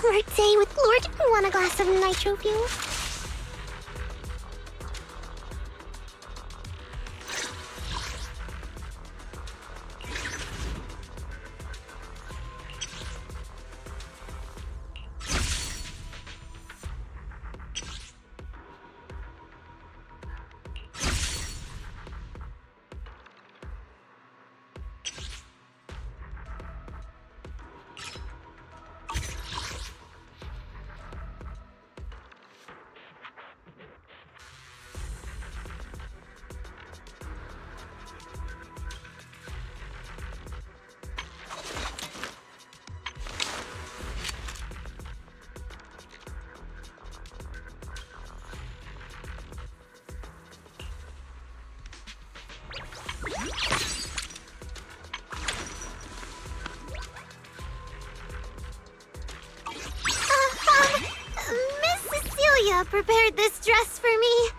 summer day with Lord. Want a glass of nitro fuel? Miss Cecilia prepared this dress for me.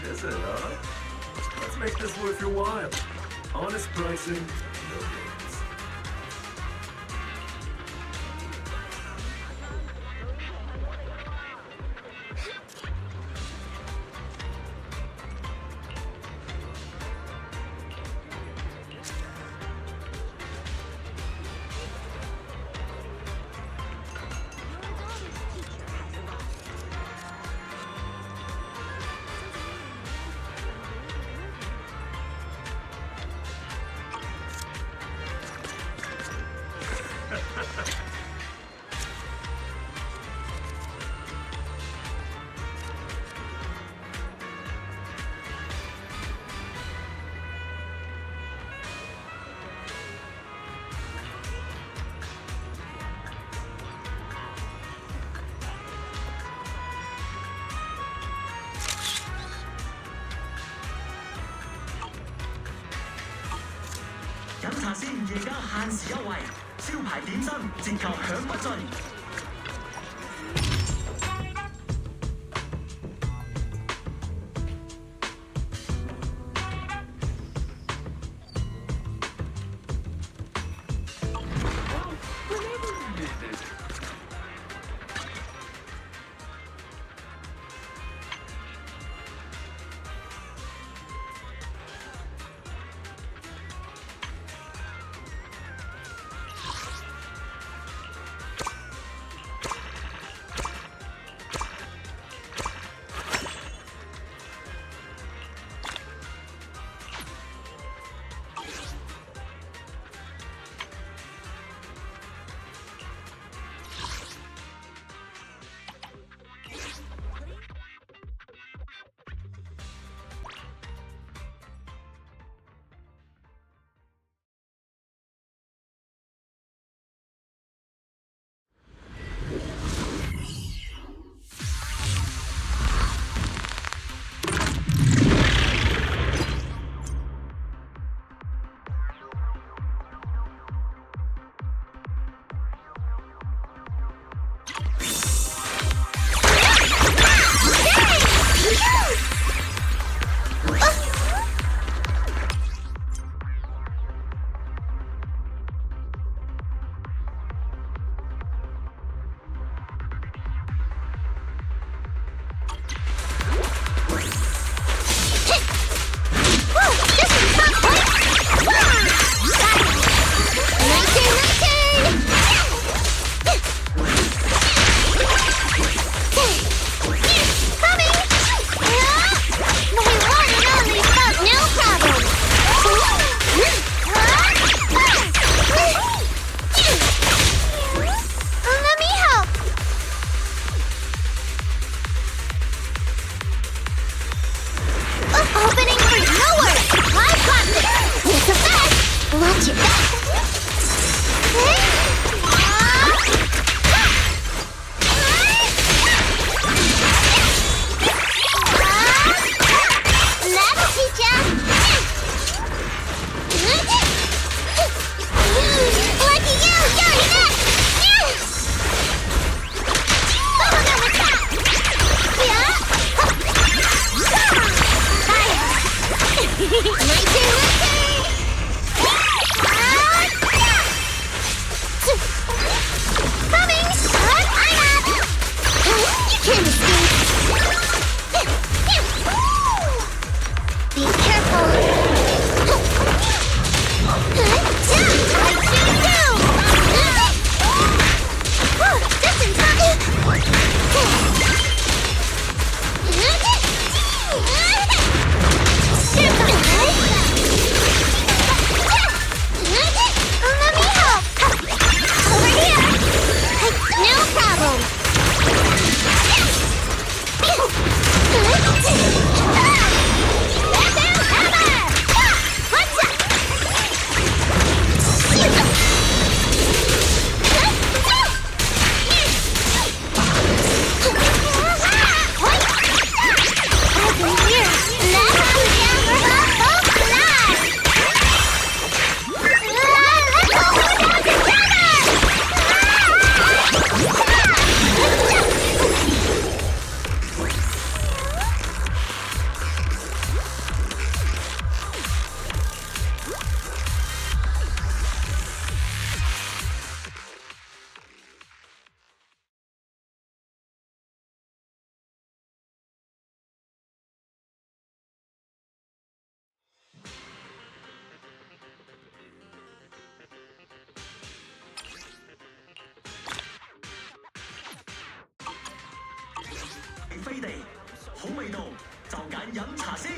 Visit, huh? Let's make this worth your while. Honest pricing, no games. 飛地，好味道就揀飲茶先。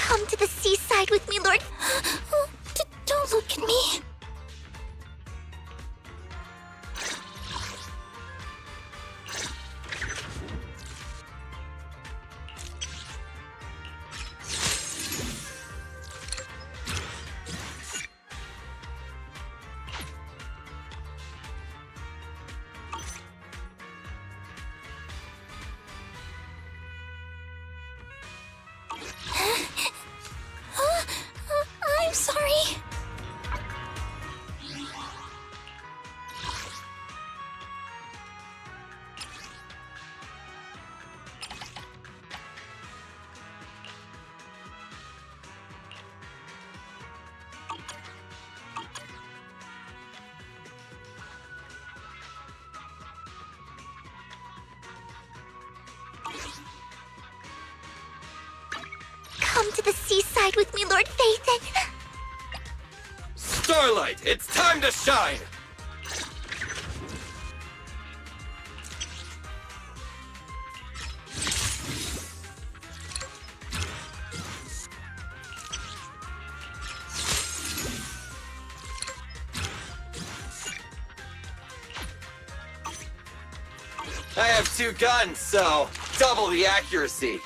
Come to the seaside with me, Lord. Don't look at me. I'm sorry. come to the seaside with me, Lord Phaethon? Starlight, it's time to shine! I have 2 guns, so double the accuracy.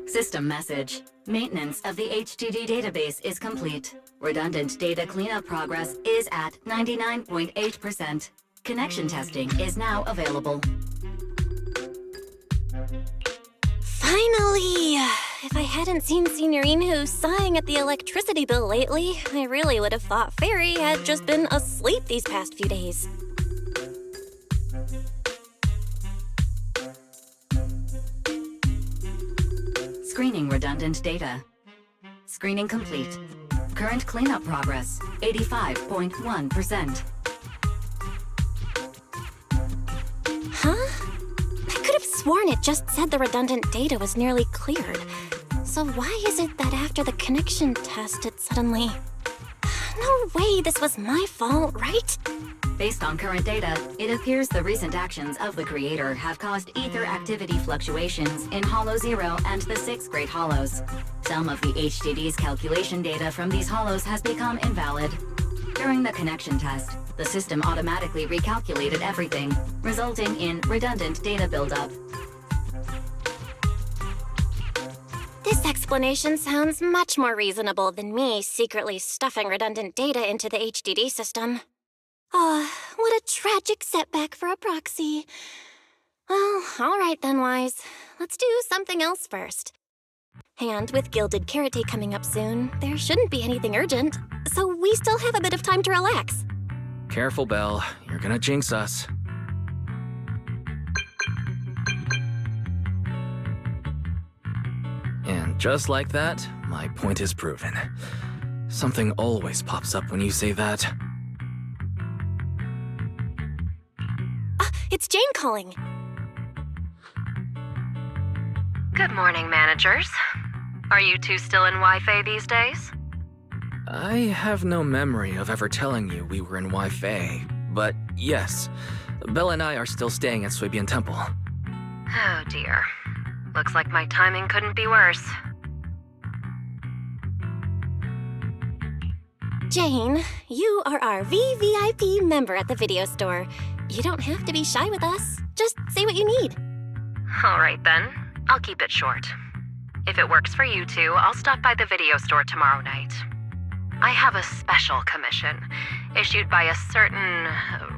System message. Maintenance of the HDD database is complete. Redundant data cleanup progress is at 99.8%. Connection testing is now available. Finally! If I hadn't seen Signorine sighing at the electricity bill lately, I really would have thought Fairy had just been asleep these past few days. Screening redundant data. Screening complete. Current cleanup progress, 85.1%. Huh? I could have sworn it just said the redundant data was nearly cleared. So why is it that after the connection test it suddenly... No way this was my fault, right? Based on current data, it appears the recent actions of the creator have caused ether activity fluctuations in Hollow 0 and the 6 Great Hollows. Some of the HDD's calculation data from these hollows has become invalid. During the connection test, the system automatically recalculated everything, resulting in redundant data buildup. This explanation sounds much more reasonable than me secretly stuffing redundant data into the HDD system. Ah, what a tragic setback for a proxy. Well, all right then, Wise. Let's do something else first. And with Gilded Carrot Day coming up soon, there shouldn't be anything urgent, so we still have a bit of time to relax. Careful, Belle. You're gonna jinx us. And just like that, my point is proven. Something always pops up when you say that. It's Jane calling. Good morning, managers. Are you two still in Wi-Fi these days? I have no memory of ever telling you we were in Wi-Fi, but yes, Belle and I are still staying at Swabian Temple. Oh dear. Looks like my timing couldn't be worse. Jane, you are our VVIP member at the video store. You don't have to be shy with us. Just say what you need. All right then, I'll keep it short. If it works for you two, I'll stop by the video store tomorrow night. I have a special commission issued by a certain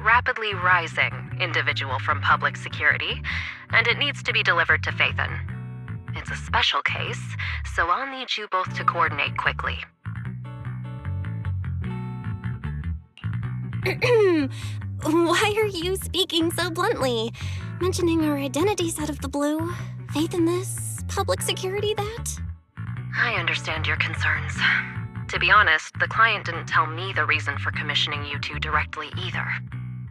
rapidly rising individual from public security, and it needs to be delivered to Phaethon. It's a special case, so I'll need you both to coordinate quickly. Why are you speaking so bluntly? Mentioning our identities out of the blue? Faith in this? Public security that? I understand your concerns. To be honest, the client didn't tell me the reason for commissioning you two directly either.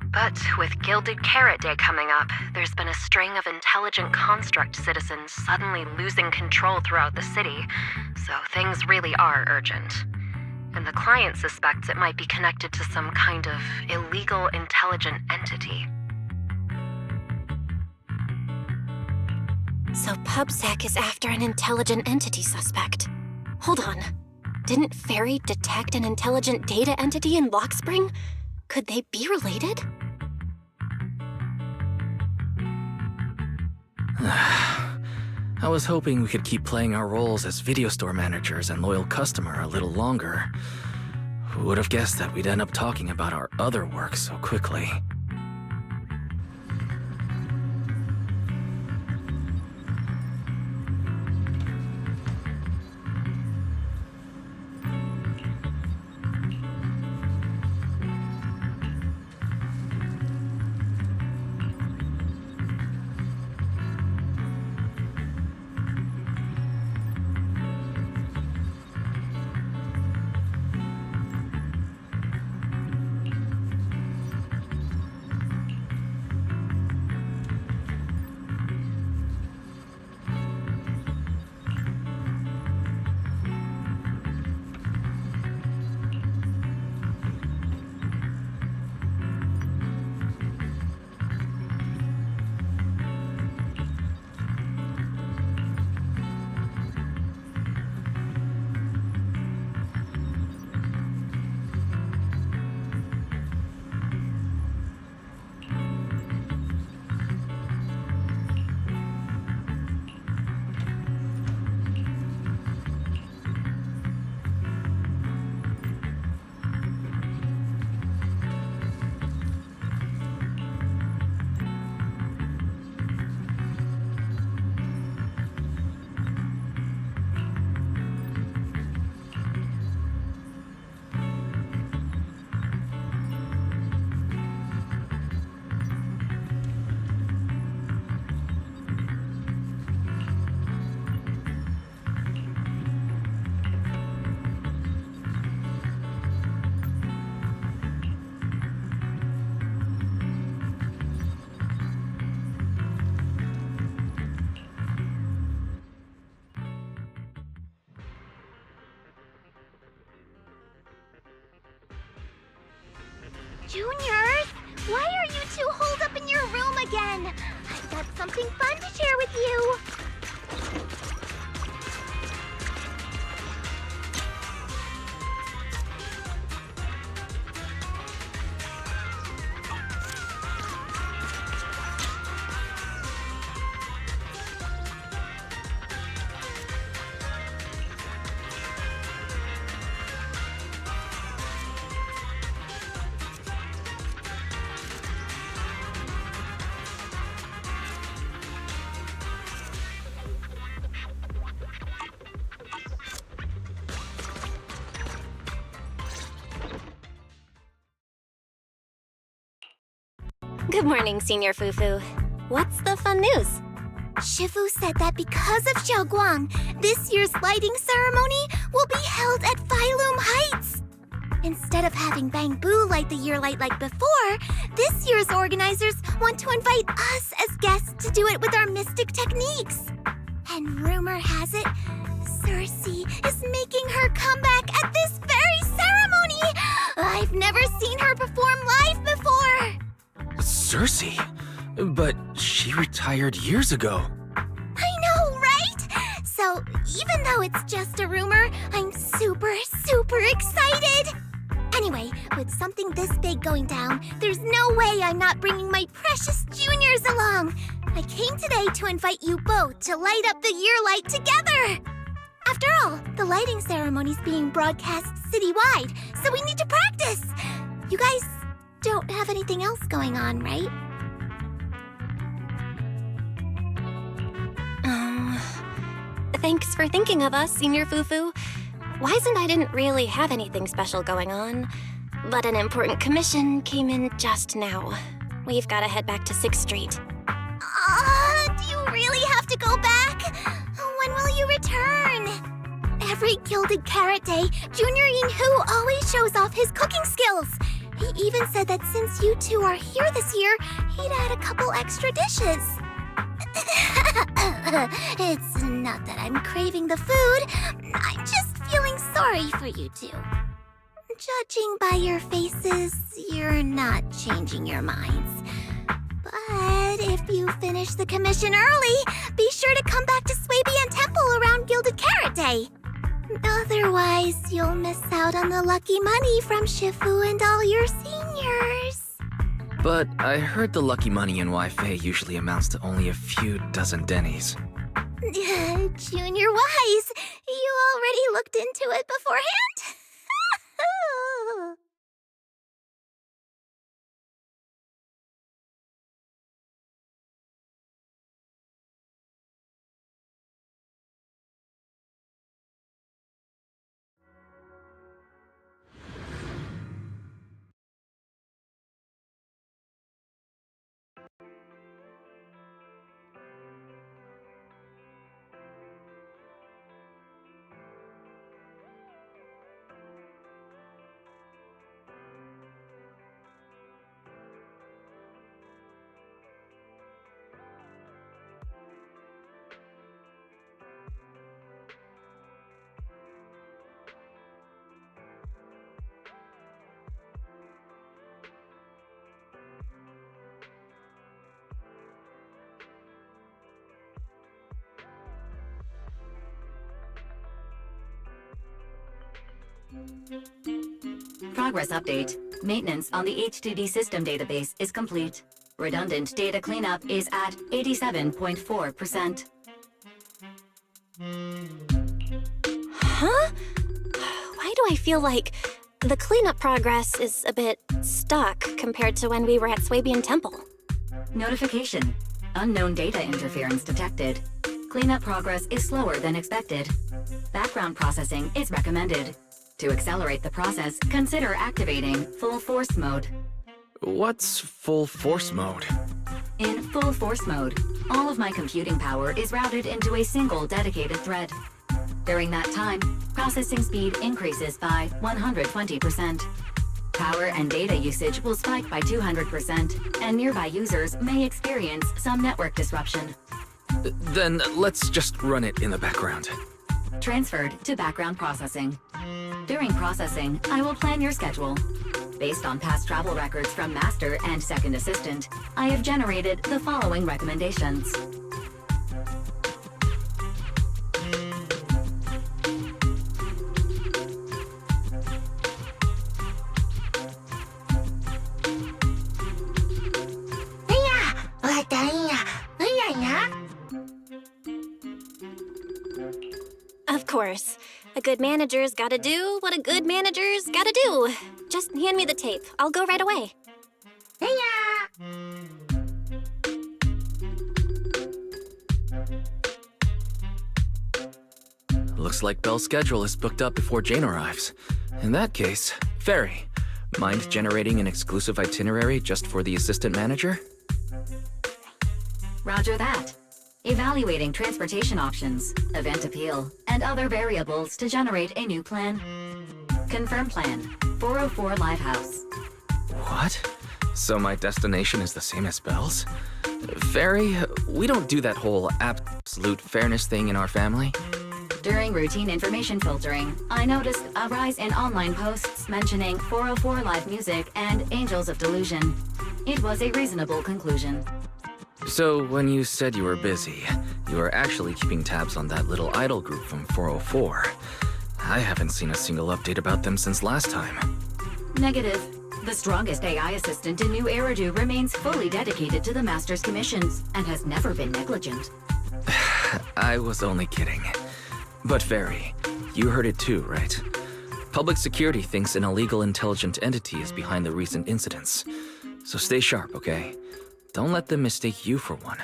But with Gilded Carrot Day coming up, there's been a string of intelligent construct citizens suddenly losing control throughout the city, so things really are urgent. And the client suspects it might be connected to some kind of illegal intelligent entity. So PubSec is after an intelligent entity suspect. Hold on. Didn't Fairy detect an intelligent data entity in Lockspring? Could they be related? I was hoping we could keep playing our roles as video store managers and loyal customer a little longer. Who would have guessed that we'd end up talking about our other work so quickly? Juniors, why are you two holed up in your room again? I've got something fun to share with you. Good morning, Senior Fufu. What's the fun news? Shifu said that because of Xiaoguang, this year's lighting ceremony will be held at Phylum Heights. Instead of having Bangbu light the year light like before, this year's organizers want to invite us as guests to do it with our mystic techniques. And rumor has it, Cersei is making her comeback at this very ceremony! I've never seen her perform live before! Cersei? But she retired years ago. I know, right? So, even though it's just a rumor, I'm super excited! Anyway, with something this big going down, there's no way I'm not bringing my precious juniors along! I came today to invite you both to light up the year light together! After all, the lighting ceremony's being broadcast citywide, so we need to practice! You guys don't have anything else going on, right? Thanks for thinking of us, Senior Fufu. Wise and I didn't really have anything special going on, but an important commission came in just now. We've got to head back to 6th Street. Do you really have to go back? When will you return? Every Gilded Carrot Day, Junior Yinhu always shows off his cooking skills. He even said that since you two are here this year, he'd add a couple extra dishes. It's not that I'm craving the food. I'm just feeling sorry for you two. Judging by your faces, you're not changing your minds. But But if you finish the commission early, be sure to come back to Swabian Temple around Gilded Carrot Day. Otherwise, you'll miss out on the lucky money from Shifu and all your seniors. But I heard the lucky money in Waifu usually amounts to only a few dozen dennies. Junior Wise, you already looked into it beforehand? Progress update. Maintenance on the HDD system database is complete. Redundant data cleanup is at 87.4%. Huh? Why do I feel like the cleanup progress is a bit stuck compared to when we were at Swabian Temple? Notification. Unknown data interference detected. Cleanup progress is slower than expected. Background processing is recommended. To accelerate the process, consider activating full force mode. What's full force mode? In full force mode, all of my computing power is routed into a single dedicated thread. During that time, processing speed increases by 120%. Power and data usage will spike by 200%, and nearby users may experience some network disruption. Then let's just run it in the background. Transferred to background processing. During processing, I will plan your schedule. Based on past travel records from Master and Second Assistant, I have generated the following recommendations. Of course. A good manager's gotta do what a good manager's gotta do. Just hand me the tape. I'll go right away. Looks like Belle's schedule is booked up before Jane arrives. In that case, Fairy, mind generating an exclusive itinerary just for the assistant manager? Roger that. Evaluating transportation options, event appeal, and other variables to generate a new plan. Confirm plan. 404 Livehouse. What? So my destination is the same as Belle's? Fairy, we don't do that whole absolute fairness thing in our family. During routine information filtering, I noticed a rise in online posts mentioning 404 Live Music and Angels of Delusion. It was a reasonable conclusion. So when you said you were busy, you were actually keeping tabs on that little idol group from 404. I haven't seen a single update about them since last time. Negative. The strongest AI assistant in New Eridu remains fully dedicated to the Master's commissions and has never been negligent. I was only kidding. But Fairy, you heard it too, right? Public security thinks an illegal intelligent entity is behind the recent incidents. So stay sharp, okay? Don't let them mistake you for one.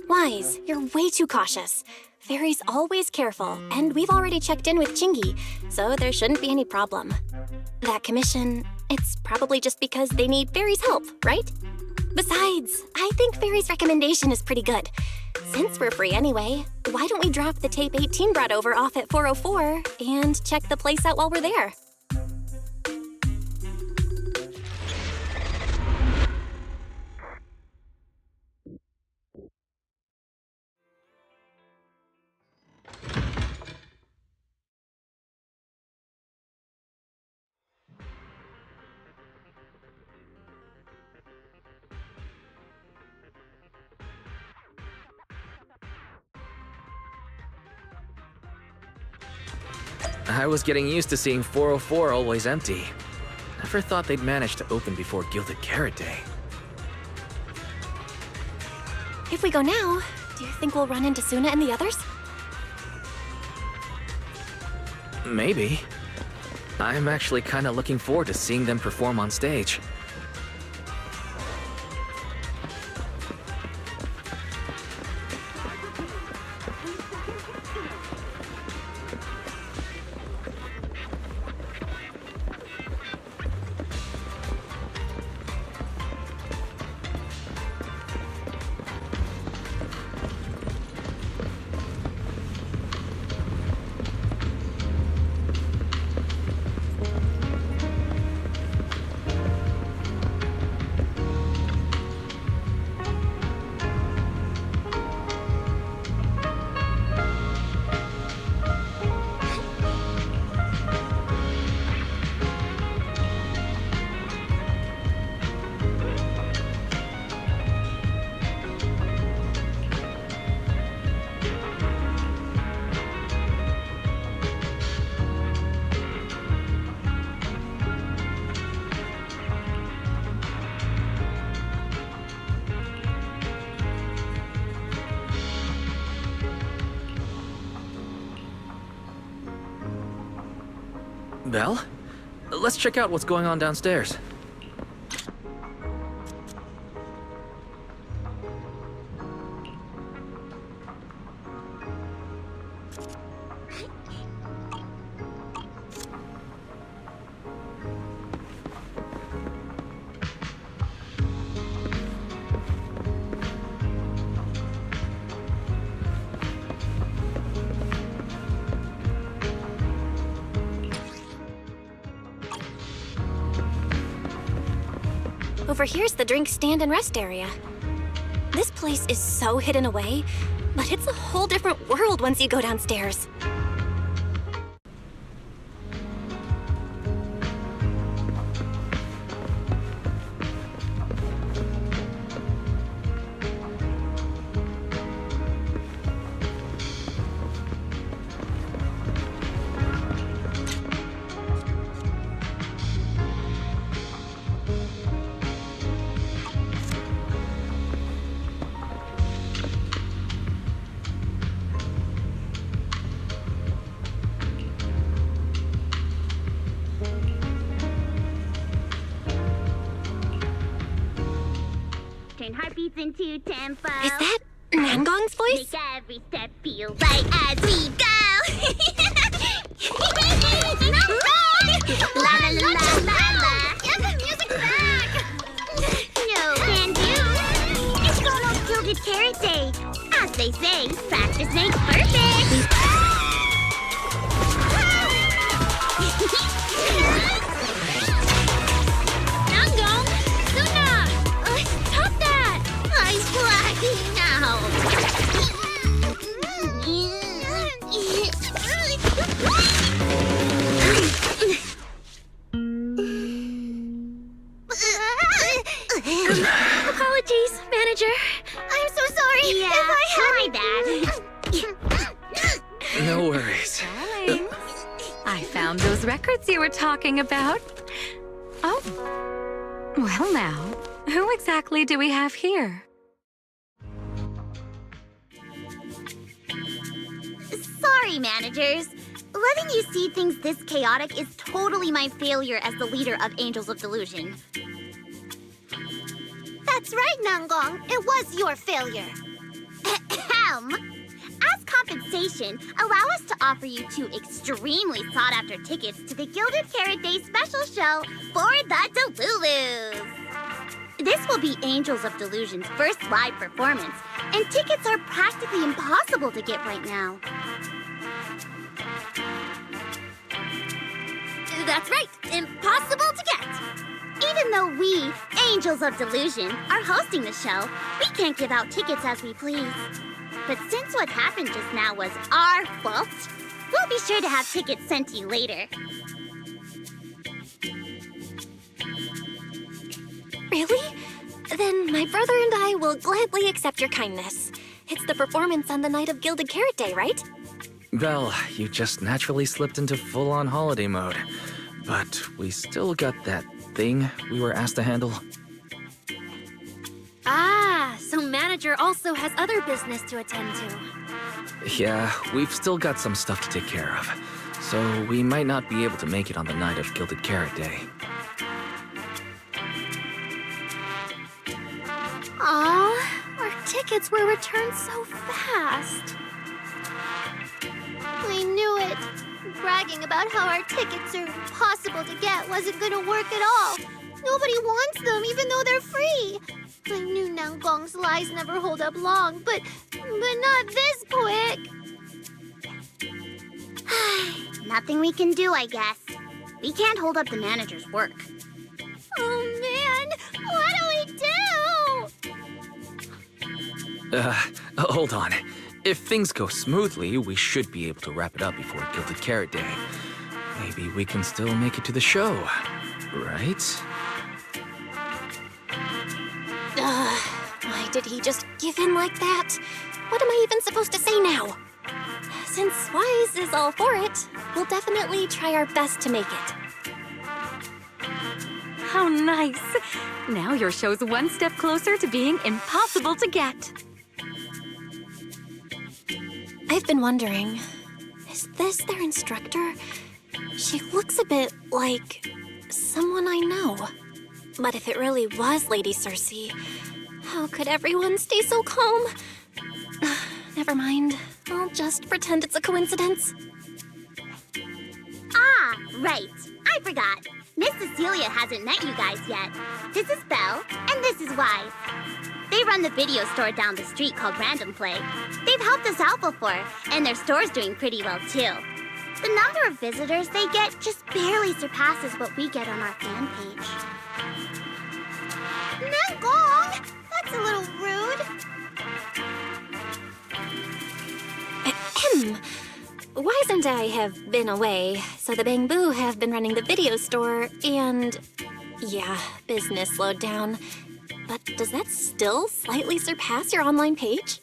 Wise, you're way too cautious. Fairy's always careful, and we've already checked in with Chingy, so there shouldn't be any problem. That commission, it's probably just because they need Fairy's help, right? Besides, I think Fairy's recommendation is pretty good. Since we're free anyway, why don't we drop the tape 18 brought over off at 404 and check the place out while we're there? I was getting used to seeing 404 always empty. Never thought they'd manage to open before Gilded Carrot Day. If we go now, do you think we'll run into Suna and the others? Maybe. I'm actually kinda looking forward to seeing them perform on stage. Belle? Let's check out what's going on downstairs. Over here's the drink stand and rest area. This place is so hidden away, but it's a whole different world once you go downstairs. Turn heartbeats into tempo. Is that Nangong's voice? Make every step feel right as we go. La la la la la la. Get the music back. No can do. It's almost Gilded Carrot Day. As they say, practice makes perfect. Nangong! Suna! Stop that! I'm blacking Apologies, manager. I'm so sorry. Yeah, my bad. No worries. Darling, I found those records you were talking about. Oh. Well now, who exactly do we have here? Sorry, managers. Letting you see things this chaotic is totally my failure as the leader of Angels of Delusion. That's right, Nangong. It was your failure. Ahem. As compensation, allow us to offer you 2 extremely sought-after tickets to the Gilded Carrot Day special show for the Delulus. This will be Angels of Delusion's first live performance, and tickets are practically impossible to get right now. That's right, impossible to get. Even though we, Angels of Delusion, are hosting the show, we can't give out tickets as we please. But since what happened just now was our fault, we'll be sure to have tickets sent to you later. Really? Then my brother and I will gladly accept your kindness. It's the performance on the night of Gilded Carrot Day, right? Well, you just naturally slipped into full-on holiday mode. But we still got that thing we were asked to handle. Ah, so manager also has other business to attend to. Yeah, we've still got some stuff to take care of. So we might not be able to make it on the night of Gilded Carrot Day. Aw, our tickets were returned so fast. I knew it. Bragging about how our tickets are impossible to get wasn't gonna work at all. Nobody wants them, even though they're free. I knew Nanggong's lies never hold up long, but not this quick. Nothing we can do, I guess. We can't hold up the manager's work. Oh man, what do we do? Hold on. If things go smoothly, we should be able to wrap it up before Gilded Carrot Day. Maybe we can still make it to the show, right? Why did he just give in like that? What am I even supposed to say now? Since Wise is all for it, we'll definitely try our best to make it. How nice. Now your show's one step closer to being impossible to get. I've been wondering, is this their instructor? She looks a bit like someone I know. But if it really was Lady Cersei, how could everyone stay so calm? Never mind. I'll just pretend it's a coincidence. Ah, right. I forgot. Miss Cecilia hasn't met you guys yet. This is Belle, and this is Wise. They run the video store down the street called Random Play. They've helped us out before, and their store's doing pretty well too. The number of visitors they get just barely surpasses what we get on our fan page. Nanggong! That's a little rude. Ahem. Wise and I have been away, so the Bangbu have been running the video store, and yeah, business slowed down. But does that still slightly surpass your online page?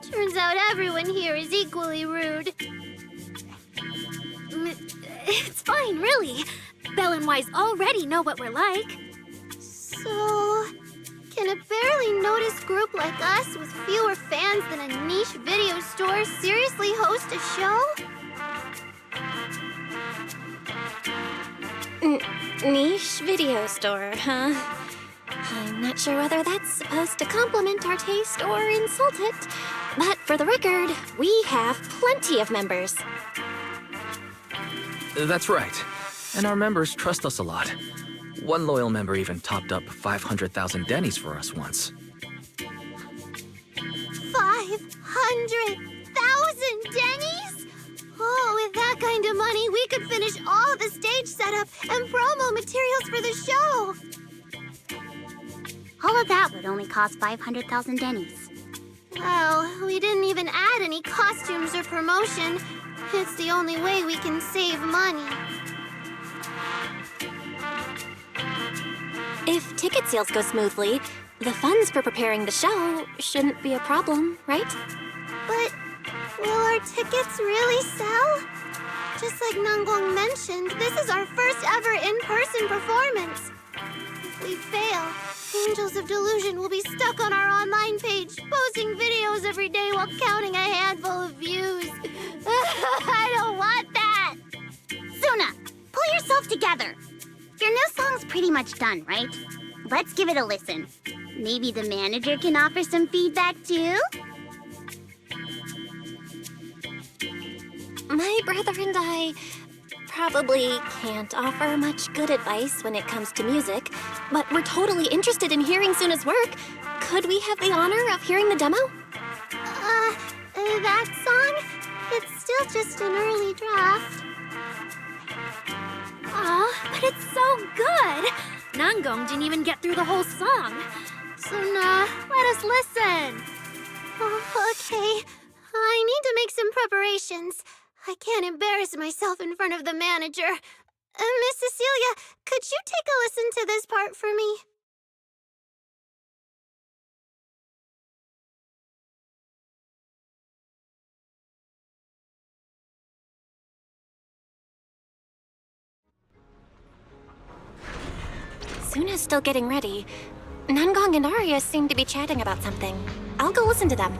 Turns out everyone here is equally rude. It's fine, really. Belle and Wise already know what we're like. So, can a barely noticed group like us with fewer fans than a niche video store seriously host a show? Niche video store, huh? I'm not sure whether that's supposed to compliment our taste or insult it, but for the record, we have plenty of members. That's right. And our members trust us a lot. One loyal member even topped up 500,000 dennies for us once. 500,000 dennies? Oh, with that kind of money, we could finish all the stage setup and promo materials for the show. All of that would only cost 500,000 dennies. Well, we didn't even add any costumes or promotion. It's the only way we can save money. If ticket sales go smoothly, the funds for preparing the show shouldn't be a problem, right? But will our tickets really sell? Just like Nanggong mentioned, this is our first ever in-person performance. If we fail, Angels of Delusion will be stuck on our online page, posting videos every day while counting a handful of views. I don't want that! Suna, pull yourself together. Your new song's pretty much done, right? Let's give it a listen. Maybe the manager can offer some feedback too? My brother and I probably can't offer much good advice when it comes to music, but we're totally interested in hearing Suna's work. Could we have the honor of hearing the demo? That song? It's still just an early draft. Aw, but it's so good! Nanggong didn't even get through the whole song. Suna, let us listen. Oh, okay. I need to make some preparations. I can't embarrass myself in front of the manager. Miss Cecilia, could you take a listen to this part for me? Aria's still getting ready. Nangong and Aria seem to be chatting about something. I'll go listen to them.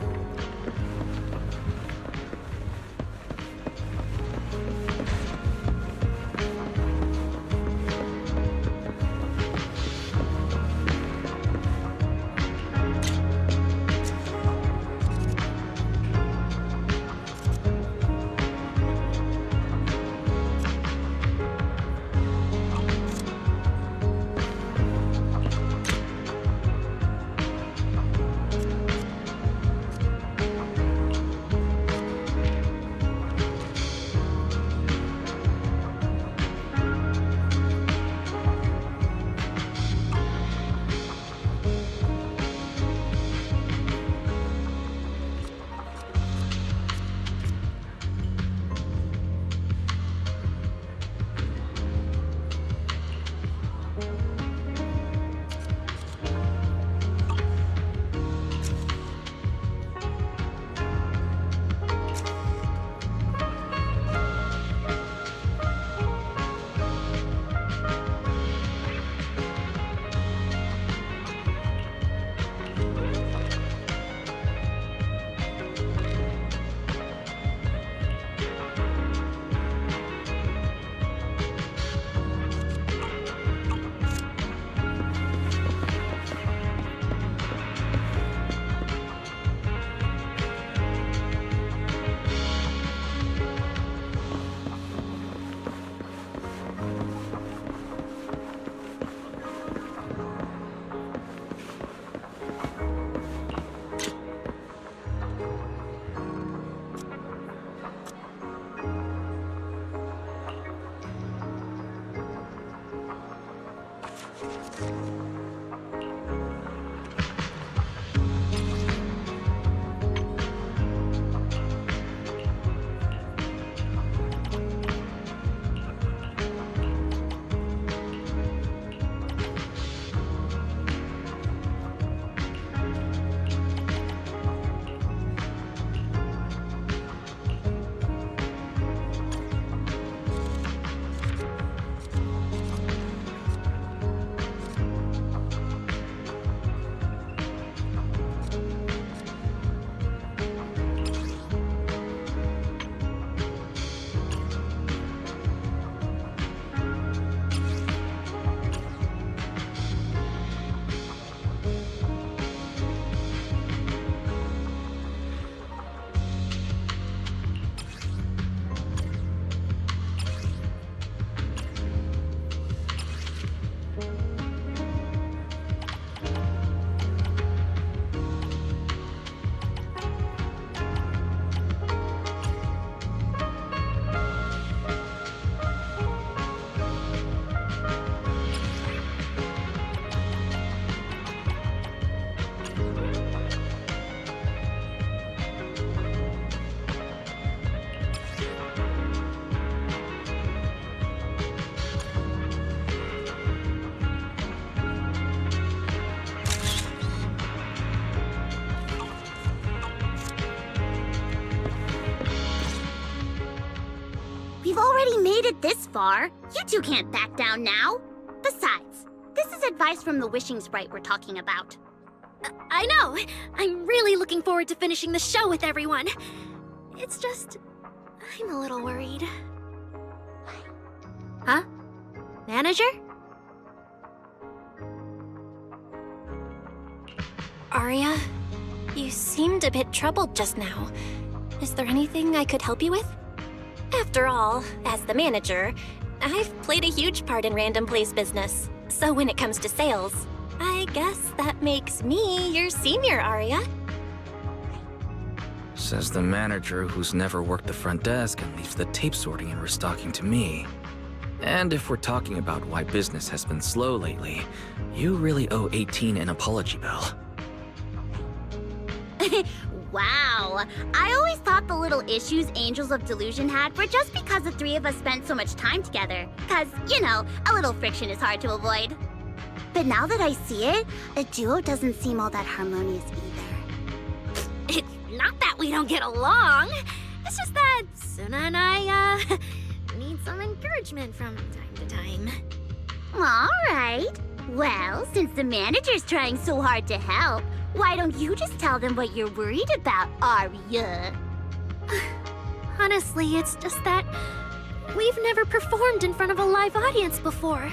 We've already made it this far. You two can't back down now. Besides, this is advice from the wishing sprite we're talking about. I know! I'm really looking forward to finishing the show with everyone. It's just... I'm a little worried. Huh? Manager? Aria, you seemed a bit troubled just now. Is there anything I could help you with? After all, as the manager, I've played a huge part in Random Play's business. So when it comes to sales, I guess that makes me your senior, Aria. Says the manager who's never worked the front desk and leaves the tape sorting and restocking to me. And if we're talking about why business has been slow lately, you really owe 18 an apology bill. Wow. I always thought the little issues Angels of Delusion had were just because the three of us spent so much time together. Cause, you know, a little friction is hard to avoid. But now that I see it, a duo doesn't seem all that harmonious either. It's not that we don't get along. It's just that Suna and I, need some encouragement from time to time. Alright. Well, since the manager's trying so hard to help, why don't you just tell them what you're worried about, Arya? Honestly, it's just that we've never performed in front of a live audience before.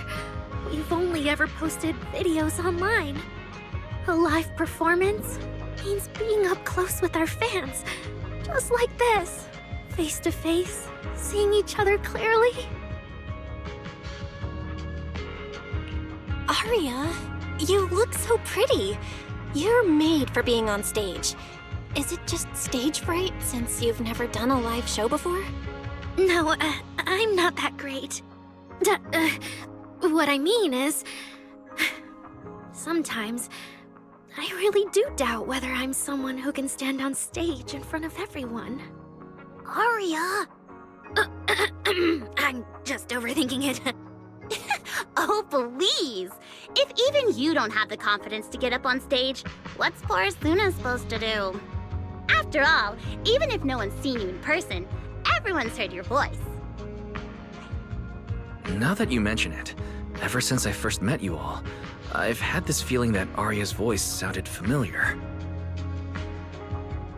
We've only ever posted videos online. A live performance means being up close with our fans, just like this, face to face, seeing each other clearly. Arya, you look so pretty. You're made for being on stage. Is it just stage fright since you've never done a live show before? No, I'm not that great. What I mean is, sometimes I really do doubt whether I'm someone who can stand on stage in front of everyone. Arya! I'm just overthinking it. Oh, please! If even you don't have the confidence to get up on stage, what's poor Suna supposed to do? After all, even if no one's seen you in person, everyone's heard your voice. Now that you mention it, ever since I first met you all, I've had this feeling that Arya's voice sounded familiar.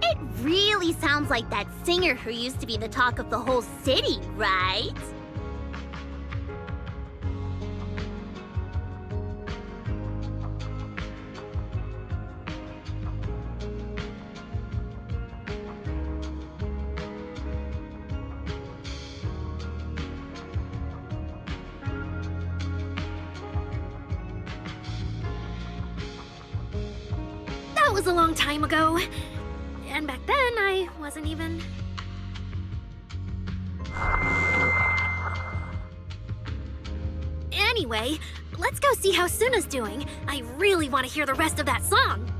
It really sounds like that singer who used to be the talk of the whole city, right? That was a long time ago. And back then, I wasn't even... Anyway, let's go see how Suna's doing. I really want to hear the rest of that song.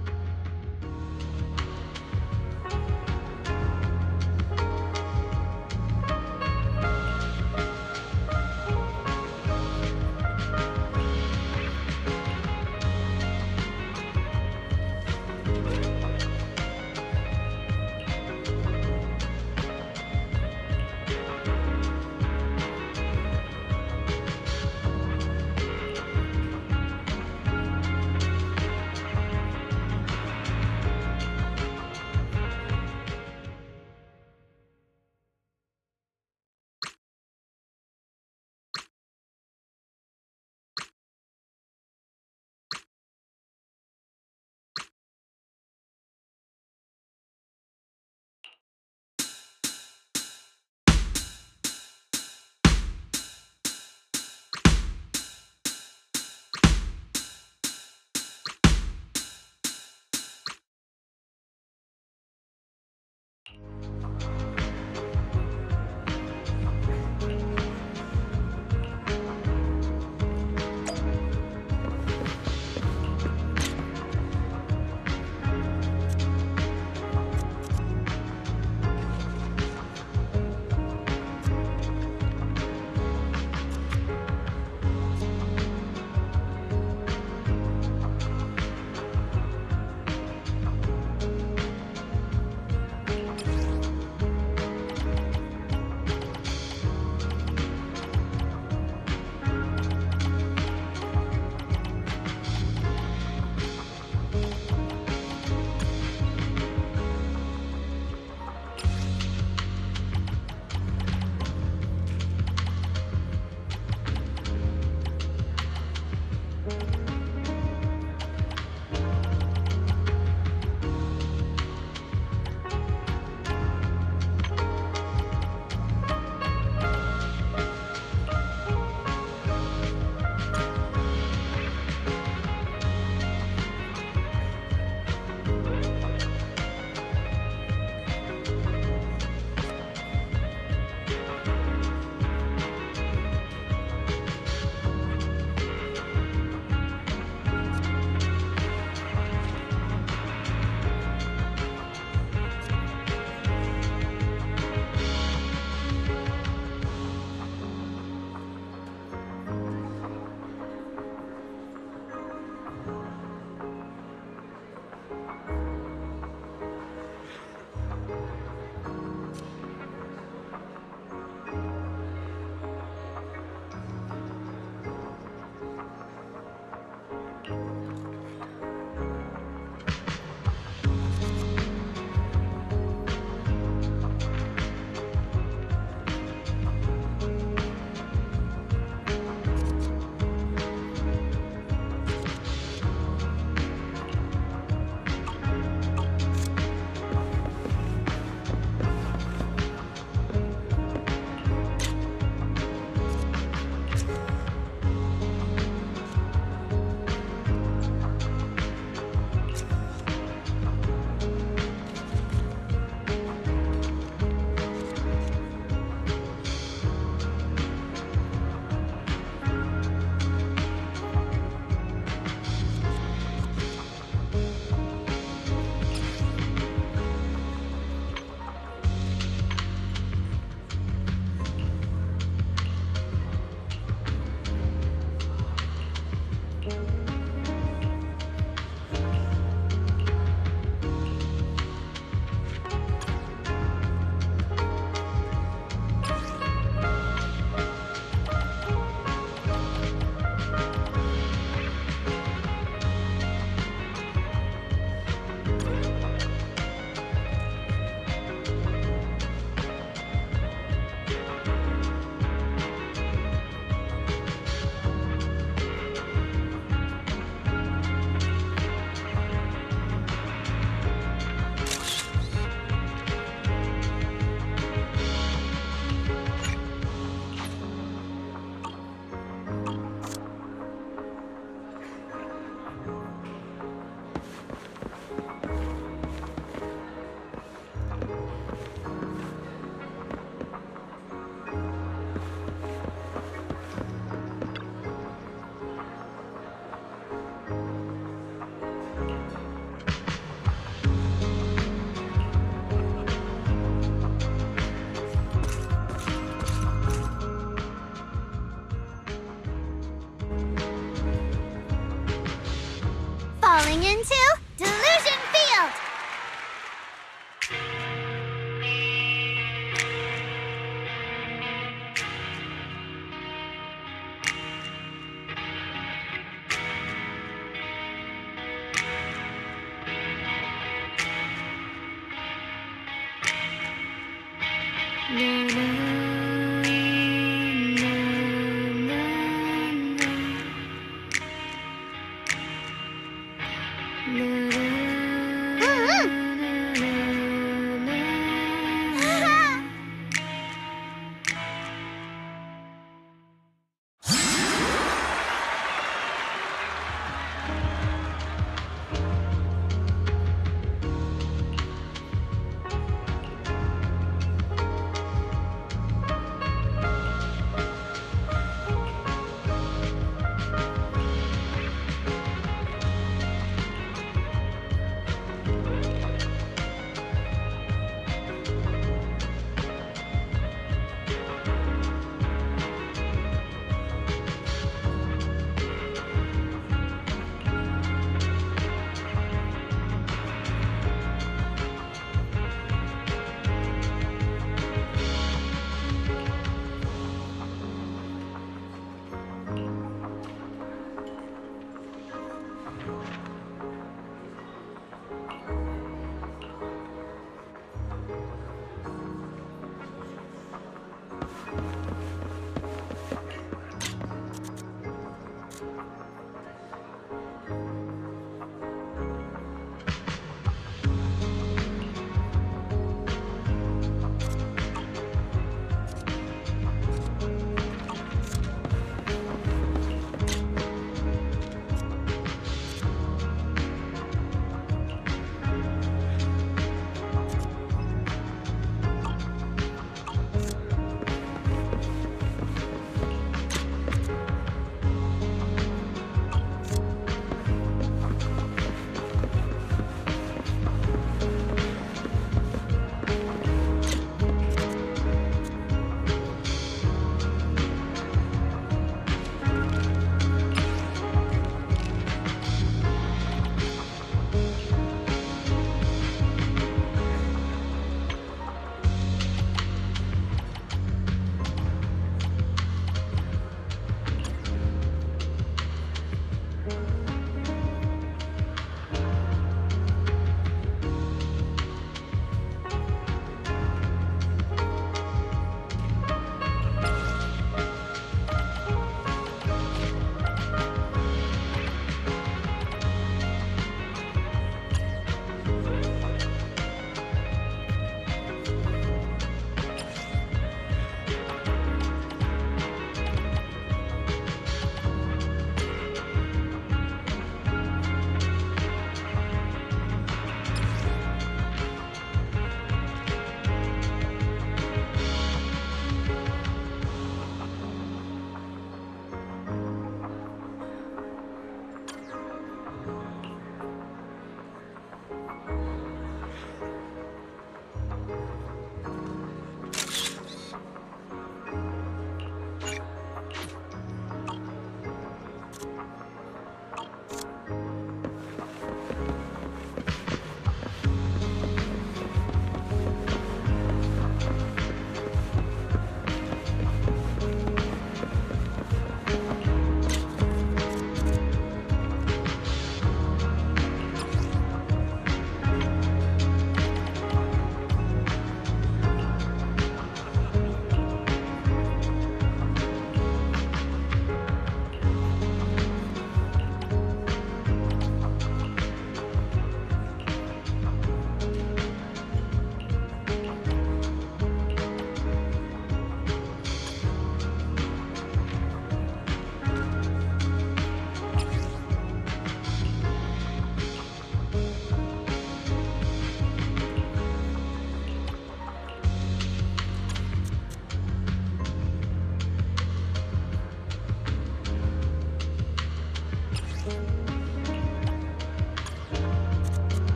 Falling into Delusion Field!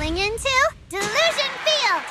going into Delusion Field!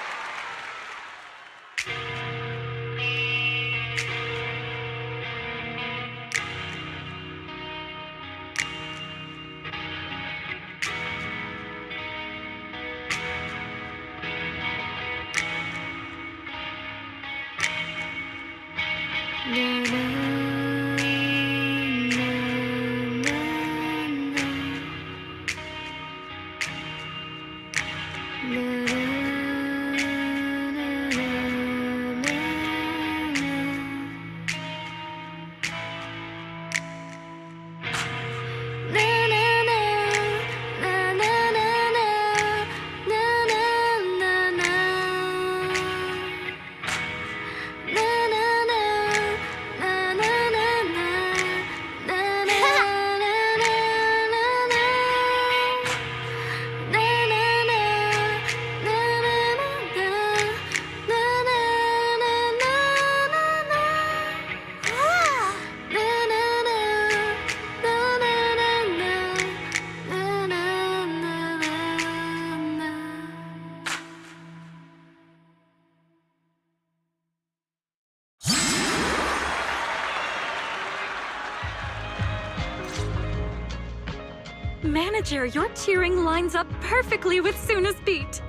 Manager, your cheering lines up perfectly with Suna's beat.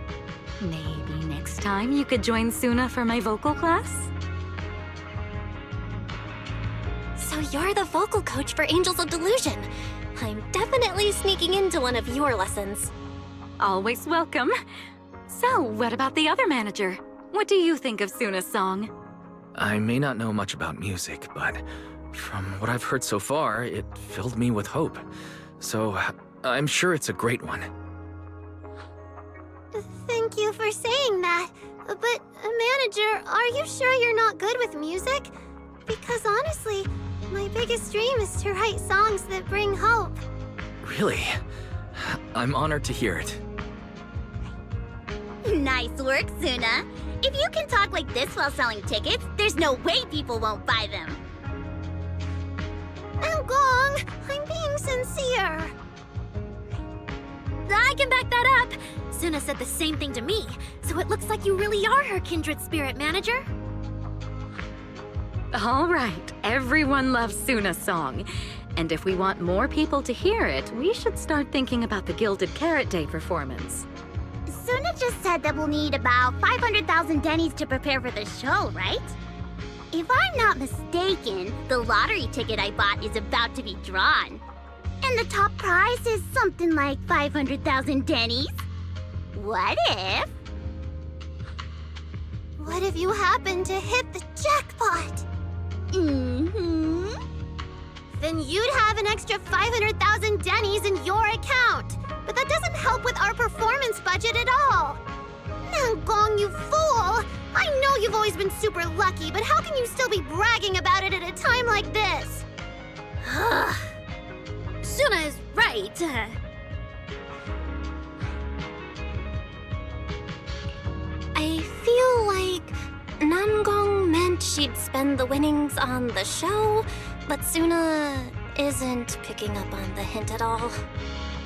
Maybe next time you could join Suna for my vocal class? So you're the vocal coach for Angels of Delusion. I'm definitely sneaking into one of your lessons. Always welcome. So, what about the other manager? What do you think of Suna's song? I may not know much about music, but from what I've heard so far, it filled me with hope. So, I'm sure it's a great one. Thank you for saying that. But, manager, are you sure you're not good with music? Because honestly, my biggest dream is to write songs that bring hope. Really? I'm honored to hear it. Nice work, Suna. If you can talk like this while selling tickets, there's no way people won't buy them. Gong, I'm being sincere. I can back that up. Suna said the same thing to me, so it looks like you really are her kindred spirit, manager. All right, everyone loves Suna's song. And if we want more people to hear it, we should start thinking about the Gilded Carrot Day performance. Suna just said that we'll need about 500,000 dennies to prepare for the show, right? If I'm not mistaken, the lottery ticket I bought is about to be drawn. And the top prize is something like 500,000 dennies. What if... What if you happen to hit the jackpot? Mm-hmm. Then you'd have an extra 500,000 dennies in your account. But that doesn't help with our performance budget at all. Now, Gong, you fool! I know you've always been super lucky, but how can you still be bragging about it at a time like this? Suna is right. I feel like Nangong meant she'd spend the winnings on the show, but Suna isn't picking up on the hint at all.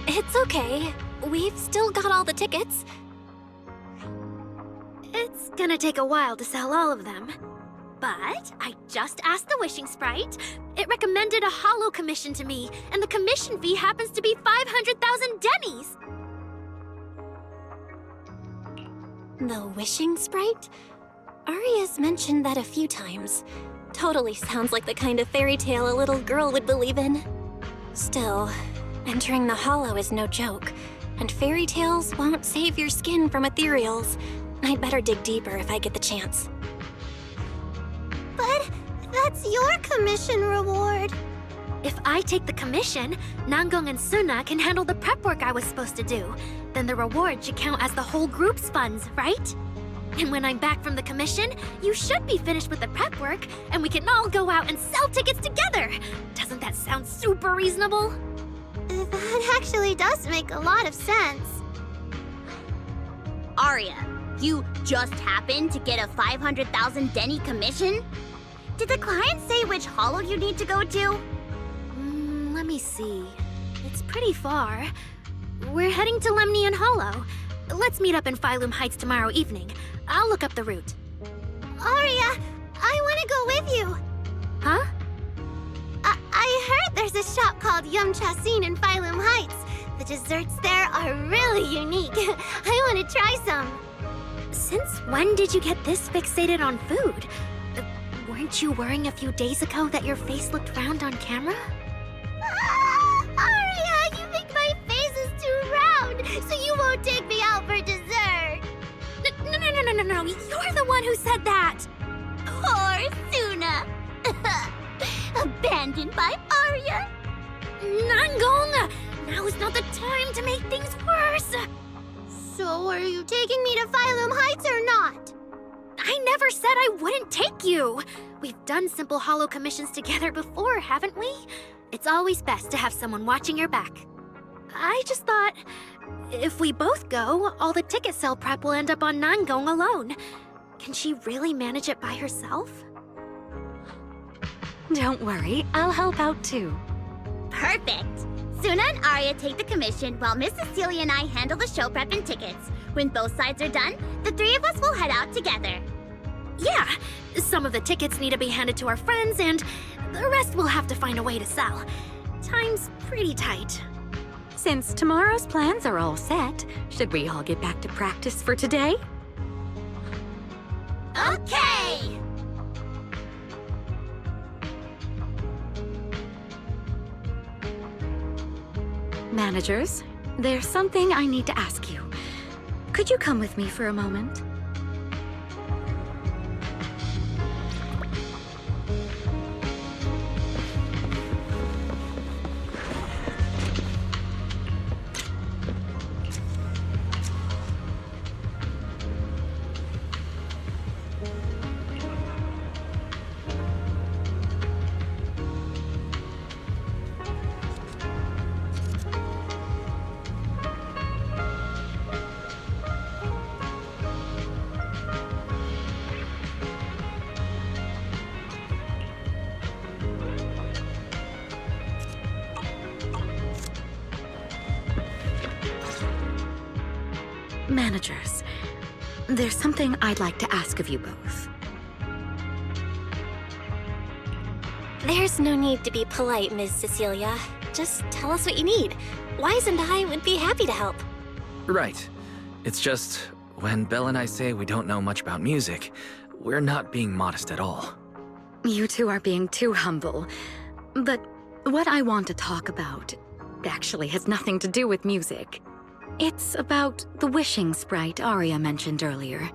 It's okay. We've still got all the tickets. It's gonna take a while to sell all of them. But I just asked the Wishing Sprite. It recommended a holo commission to me, and the commission fee happens to be 500,000 dennies. The Wishing Sprite? Aria's mentioned that a few times. Totally sounds like the kind of fairy tale a little girl would believe in. Still, entering the holo is no joke, and fairy tales won't save your skin from ethereals. I'd better dig deeper if I get the chance. But that's your commission reward. If I take the commission, Nangong and Suna can handle the prep work I was supposed to do. Then the reward should count as the whole group's funds, right? And when I'm back from the commission, you should be finished with the prep work, and we can all go out and sell tickets together. Doesn't that sound super reasonable? That actually does make a lot of sense. Aria, you just happened to get a 500,000 denny commission? Did the client say which holo you need to go to? Let me see. It's pretty far. We're heading to Lemnian Hollow. let's meet up in Phylum Heights tomorrow evening. I'll look up the route. Aria, I want to go with you. Huh? I heard there's a shop called Yum Chasin in Phylum Heights. The desserts there are really unique. I want to try some. Since when did you get this fixated on food? Weren't you worrying a few days ago that your face looked round on camera? Aria, you think my face is too round, so you won't take me out for dessert. No, you're the one who said that! Poor Suna. Abandoned by Aria. Nangong! Now is not the time to make things worse! So are you taking me to Phylum Heights or not? I never said I wouldn't take you! We've done simple holo commissions together before, haven't we? It's always best to have someone watching your back. I just thought, if we both go, all the ticket sale prep will end up on Nangong alone. Can she really manage it by herself? Don't worry, I'll help out too. Perfect. Suna and Aria take the commission while Miss Cecilia and I handle the show prep and tickets. When both sides are done, the three of us will head out together. Yeah, some of the tickets need to be handed to our friends, and the rest we'll have to find a way to sell. Time's pretty tight. Since tomorrow's plans are all set, should we all get back to practice for today? Okay! Managers, there's something I need to ask you. Could you come with me for a moment? Managers, there's something I'd like to ask of you both. There's no need to be polite, Ms. Cecilia. Just tell us what you need. Wise and I would be happy to help. Right. It's just, when Belle and I say we don't know much about music, we're not being modest at all. You two are being too humble. But what I want to talk about actually has nothing to do with music. It's about the wishing sprite Aria mentioned earlier.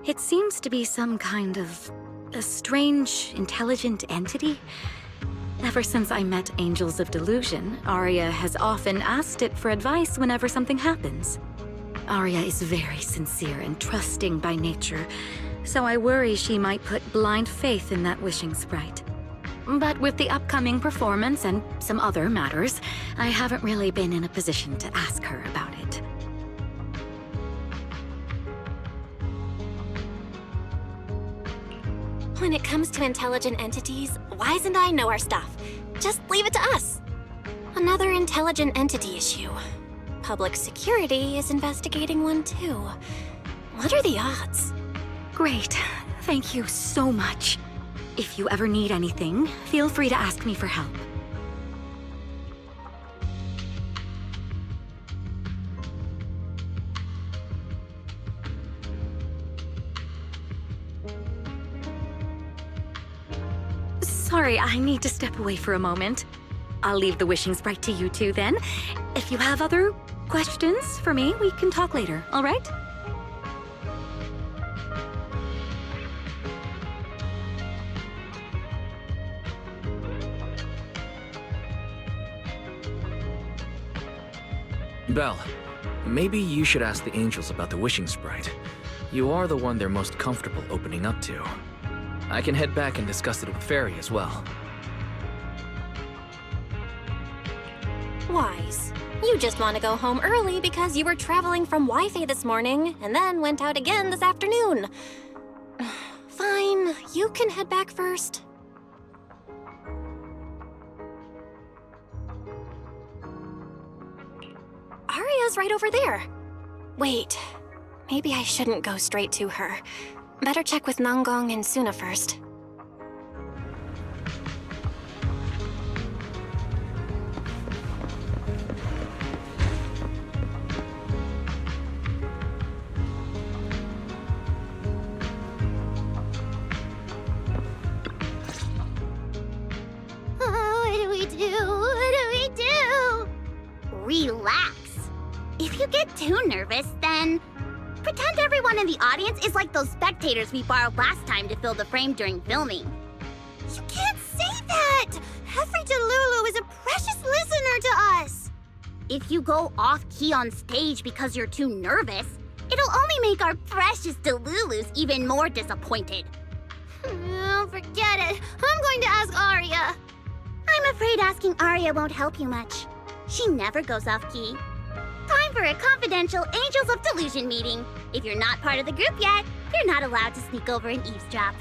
It seems to be some kind of a strange, intelligent entity. Ever since I met Angels of Delusion, Aria has often asked it for advice whenever something happens. Aria is very sincere and trusting by nature, so I worry she might put blind faith in that wishing sprite. But with the upcoming performance and some other matters, I haven't really been in a position to ask her about it. When it comes to intelligent entities, Wise and I know our stuff. Just leave it to us. Another intelligent entity issue. Public security is investigating one too. What are the odds? Great. Thank you so much. If you ever need anything, feel free to ask me for help. Sorry, I need to step away for a moment. I'll leave the wishing sprite to you two then. If you have other questions for me, we can talk later, all right? Belle, maybe you should ask the angels about the wishing sprite. You are the one they're most comfortable opening up to. I can head back and discuss it with Fairy as well. Wise, you just want to go home early because you were traveling from Wi-Fi this morning and then went out again this afternoon. Fine, you can head back first. Aria's right over there. Wait. Maybe I shouldn't go straight to her. Better check with Nanggong and Suna first. Relax. If you get too nervous, then pretend everyone in the audience is like those spectators we borrowed last time to fill the frame during filming. You can't say that! Every Delulu is a precious listener to us! If you go off-key on stage because you're too nervous, it'll only make our precious Delulus even more disappointed. Oh, forget it. I'm going to ask Arya. I'm afraid asking Arya won't help you much. She never goes off-key. Time for a confidential Angels of Delusion meeting. If you're not part of the group yet, you're not allowed to sneak over and eavesdrop.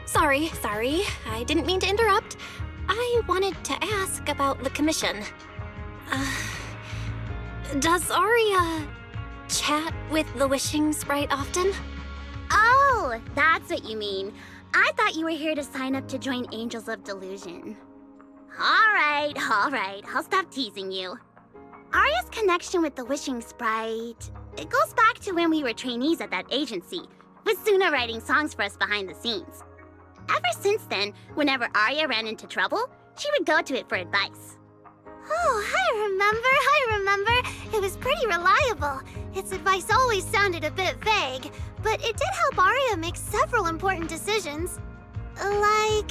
Sorry. I didn't mean to interrupt. I wanted to ask about the commission. Does Arya chat with the Wishing Sprite often? Oh, that's what you mean. I thought you were here to sign up to join Angels of Delusion. All right. I'll stop teasing you. Arya's connection with the Wishing Sprite, it goes back to when we were trainees at that agency, with Suna writing songs for us behind the scenes. Ever since then, whenever Arya ran into trouble, she would go to it for advice. Oh, I remember. It was pretty reliable. Its advice always sounded a bit vague, but it did help Arya make several important decisions. Like...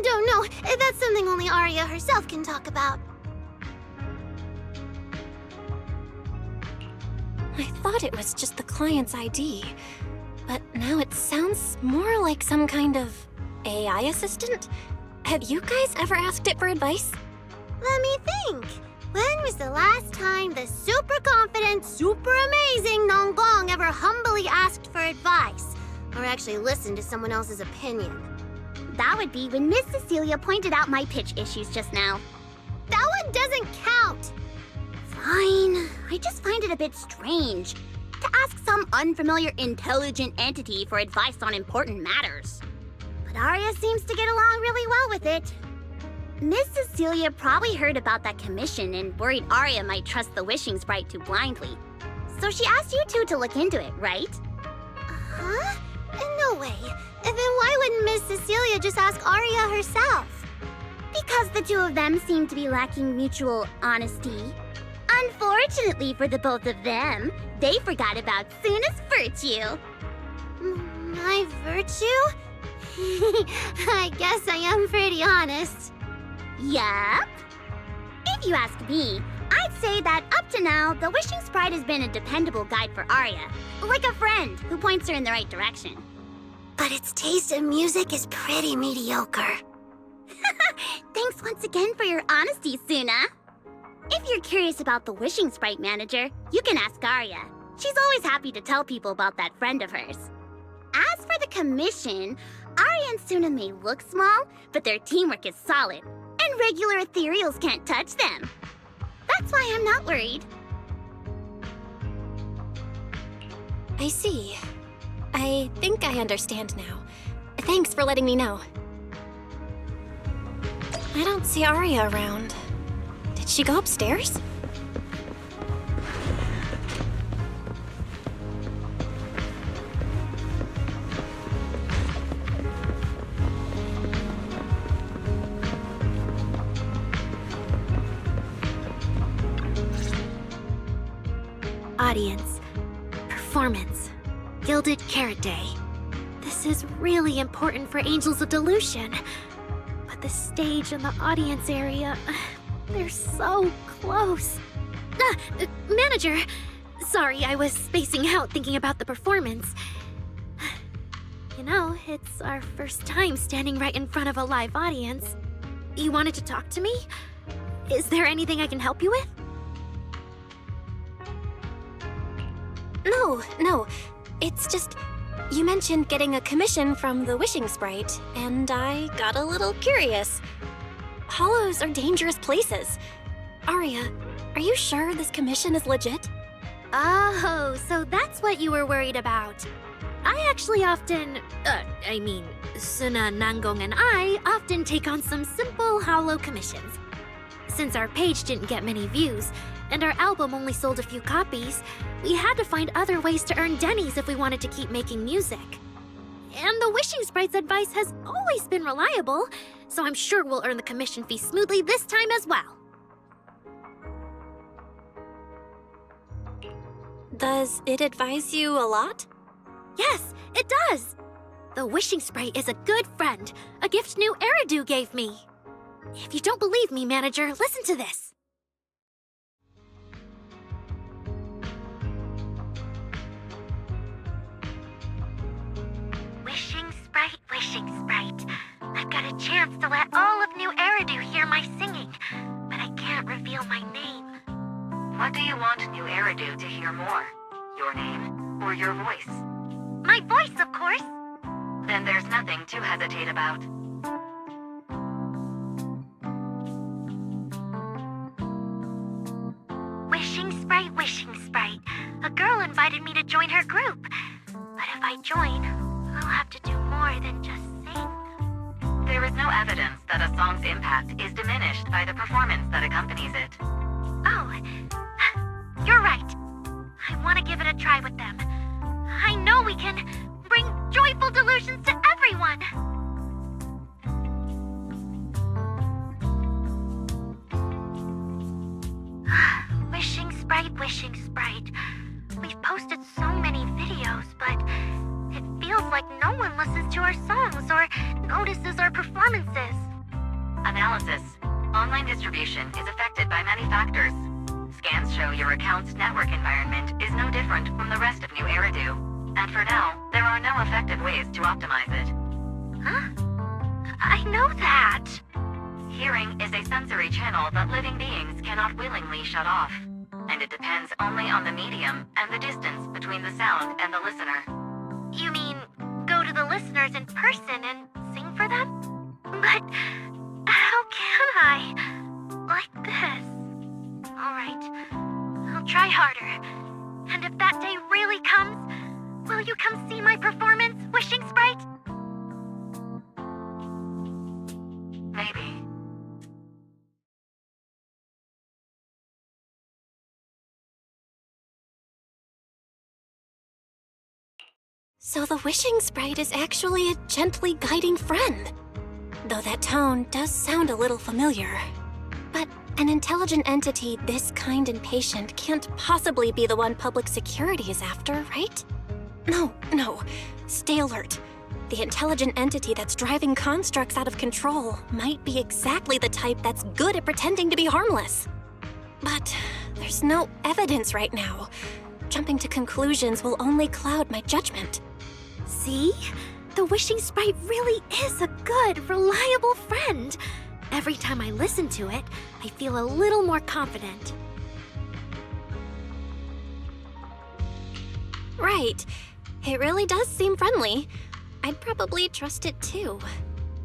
don't know. That's something only Arya herself can talk about. I thought it was just the client's ID, but now it sounds more like some kind of AI assistant. Have you guys ever asked it for advice? Let me think. When was the last time the super confident, super amazing Nanggong ever humbly asked for advice? Or actually listened to someone else's opinion? That would be when Miss Cecilia pointed out my pitch issues just now. That one doesn't count! Fine. I just find it a bit strange to ask some unfamiliar intelligent entity for advice on important matters. But Arya seems to get along really well with it. Miss Cecilia probably heard about that commission and worried Arya might trust the Wishing Sprite too blindly. So she asked you two to look into it, right? Huh? No way. Then why wouldn't Miss Cecilia just ask Arya herself? Because the two of them seem to be lacking mutual honesty. Unfortunately for the both of them, they forgot about Suna's virtue. My virtue? I guess I am pretty honest. Yup. If you ask me, I'd say that up to now, the Wishing Sprite has been a dependable guide for Arya. Like a friend who points her in the right direction. But its taste in music is pretty mediocre. Thanks once again for your honesty, Suna. If you're curious about the Wishing Sprite manager, you can ask Arya. She's always happy to tell people about that friend of hers. As for the commission, Arya and Suna may look small, but their teamwork is solid, and regular ethereals can't touch them. That's why I'm not worried. I see. I think I understand now. Thanks for letting me know. I don't see Arya around. Did she go upstairs? Audience. Performance. Gilded Carrot Day. This is really important for Angels of Delusion. But the stage and the audience area, they're so close. Manager! Sorry, I was spacing out thinking about the performance. You know, it's our first time standing right in front of a live audience. You wanted to talk to me? Is there anything I can help you with? No. It's just, You mentioned getting a commission from the wishing sprite, and I got a little curious. Hollows are dangerous places. Aria, are you sure this commission is legit? Oh, so that's what you were worried about. I actually often, Suna, Nangong, and I often take on some simple hollow commissions. Since our page didn't get many views, and our album only sold a few copies, we had to find other ways to earn dennies if we wanted to keep making music. And the Wishing Sprite's advice has always been reliable, so I'm sure we'll earn the commission fee smoothly this time as well. Does it advise you a lot? Yes, it does! The Wishing Sprite is a good friend, a gift new Eridu gave me. If you don't believe me, manager, listen to this. Wishing Sprite. I've got a chance to let all of New Eridu hear my singing, but I can't reveal my name. What do you want New Eridu to hear more? Your name or your voice? My voice, of course. Then there's nothing to hesitate about. Wishing Sprite. A girl invited me to join her group. But if I join, I'll have to do more than just sing. There is no evidence that a song's impact is diminished by the performance that accompanies it. Oh, you're right. I want to give it a try with them. I know we can bring joyful delusions to everyone. Wishing Sprite. We've posted so many videos, but it feels like no one listens to our songs or notices our performances. Analysis. Online distribution is affected by many factors. Scans show your account's network environment is no different from the rest of New Eridu. And for now, there are no effective ways to optimize it. Huh? I know that. Hearing is a sensory channel that living beings cannot willingly shut off. And it depends only on the medium and the distance between the sound and the listener. You mean go to the listeners in person and sing for them? But how can I? Like this. Alright, I'll try harder. And if that day really comes, will you come see my performance, Wishing Sprite? Maybe. So the Wishing Sprite is actually a gently guiding friend. Though that tone does sound a little familiar. But an intelligent entity this kind and patient can't possibly be the one public security is after, right? No. Stay alert. The intelligent entity that's driving constructs out of control might be exactly the type that's good at pretending to be harmless. But there's no evidence right now. Jumping to conclusions will only cloud my judgment. See? The Wishing Sprite really is a good, reliable friend. Every time I listen to it, I feel a little more confident. Right. It really does seem friendly. I'd probably trust it too.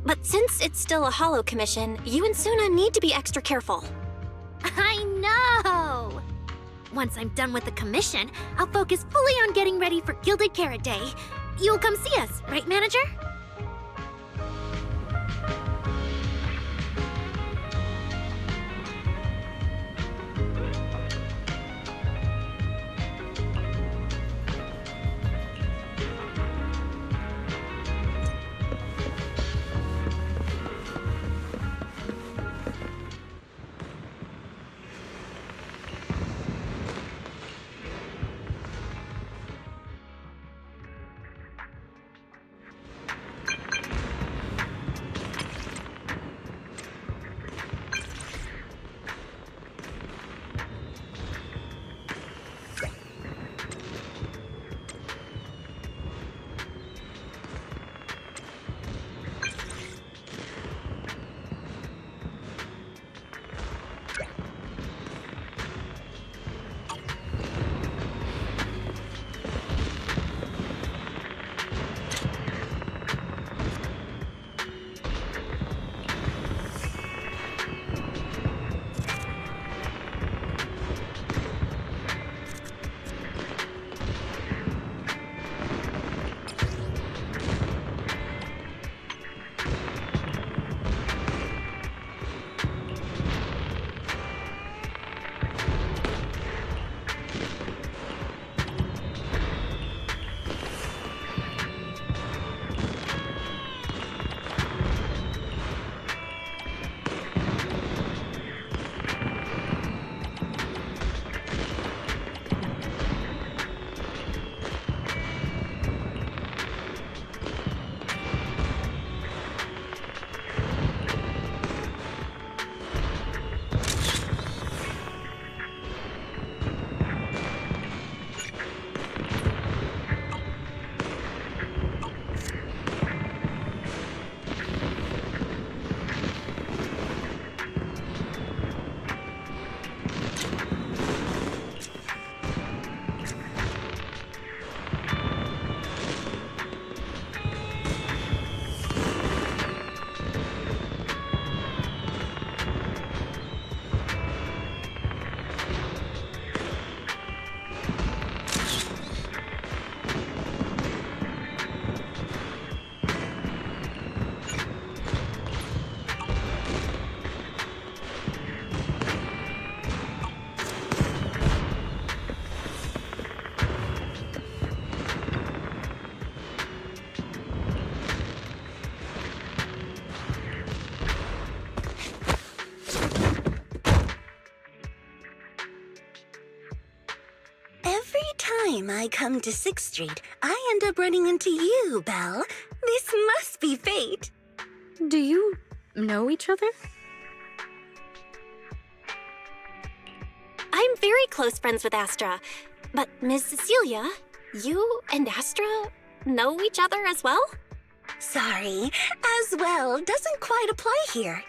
But since it's still a hollow commission, you and Suna need to be extra careful. I know! Once I'm done with the commission, I'll focus fully on getting ready for Gilded Carrot Day. You'll come see us, right, manager? time I come to 6th Street, I end up running into you, Belle. This must be fate. Do you know each other? I'm very close friends with Astra. But Ms. Cecilia, you and Astra know each other as well? Sorry, as well doesn't quite apply here.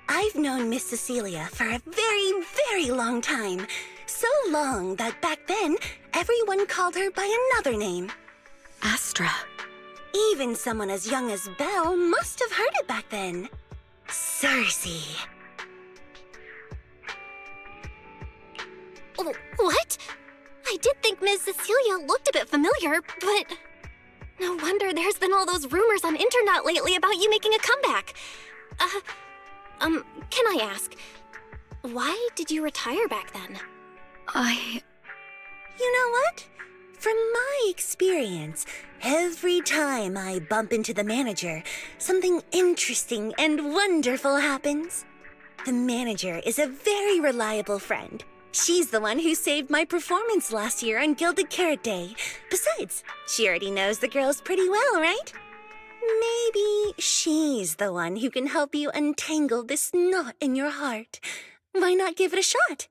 I've known Miss Cecilia for a very, very long time. So long that back then, everyone called her by another name. Astra. Even someone as young as Belle must have heard it back then. Cersei. Oh, what? I did think Ms. Cecilia looked a bit familiar, but... No wonder there's been all those rumors on internet lately about you making a comeback. Can I ask, why did you retire back then? You know what? From my experience, every time I bump into the manager, something interesting and wonderful happens. The manager is a very reliable friend. She's the one who saved my performance last year on Gilded Carrot Day. Besides, she already knows the girls pretty well, right? Maybe she's the one who can help you untangle this knot in your heart. Why not give it a shot?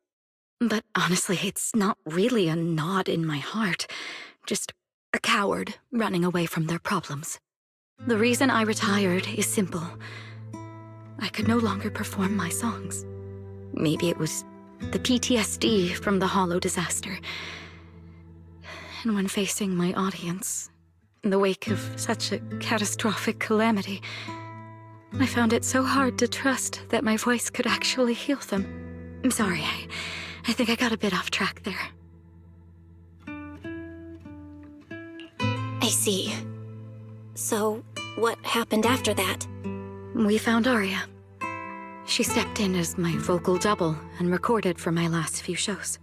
But honestly, it's not really a knot in my heart. Just a coward running away from their problems. The reason I retired is simple. I could no longer perform my songs. Maybe it was the PTSD from the Hollow disaster. And when facing my audience, in the wake of such a catastrophic calamity, I found it so hard to trust that my voice could actually heal them. I'm sorry, I think I got a bit off track there. I see. So, what happened after that? We found Aria. She stepped in as my vocal double and recorded for my last few shows.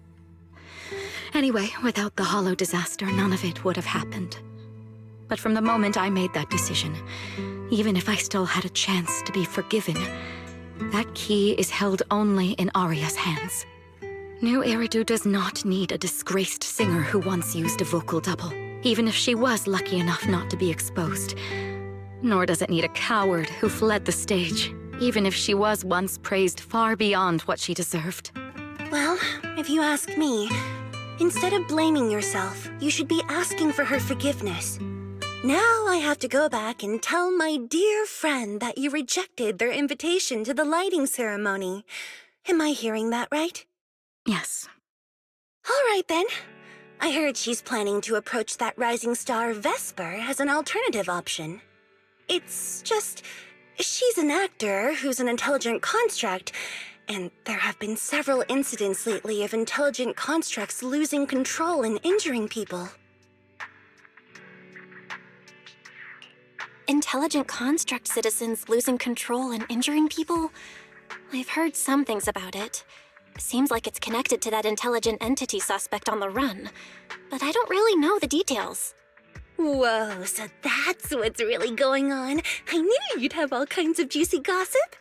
Anyway, without the Hollow disaster, none of it would have happened. But from the moment I made that decision, even if I still had a chance to be forgiven, that key is held only in Aria's hands. New Eridu does not need a disgraced singer who once used a vocal double, even if she was lucky enough not to be exposed. Nor does it need a coward who fled the stage, even if she was once praised far beyond what she deserved. Well, if you ask me, instead of blaming yourself, you should be asking for her forgiveness. Now I have to go back and tell my dear friend that you rejected their invitation to the lighting ceremony. Am I hearing that right? Yes. All right then. I heard she's planning to approach that rising star Vesper as an alternative option. It's just, she's an actor who's an intelligent construct, and there have been several incidents lately of intelligent constructs losing control and injuring people. Intelligent construct citizens losing control and injuring people? I've heard some things about it. Seems like it's connected to that intelligent entity suspect on the run, but I don't really know the details. Whoa, so that's what's really going on. I knew you'd have all kinds of juicy gossip.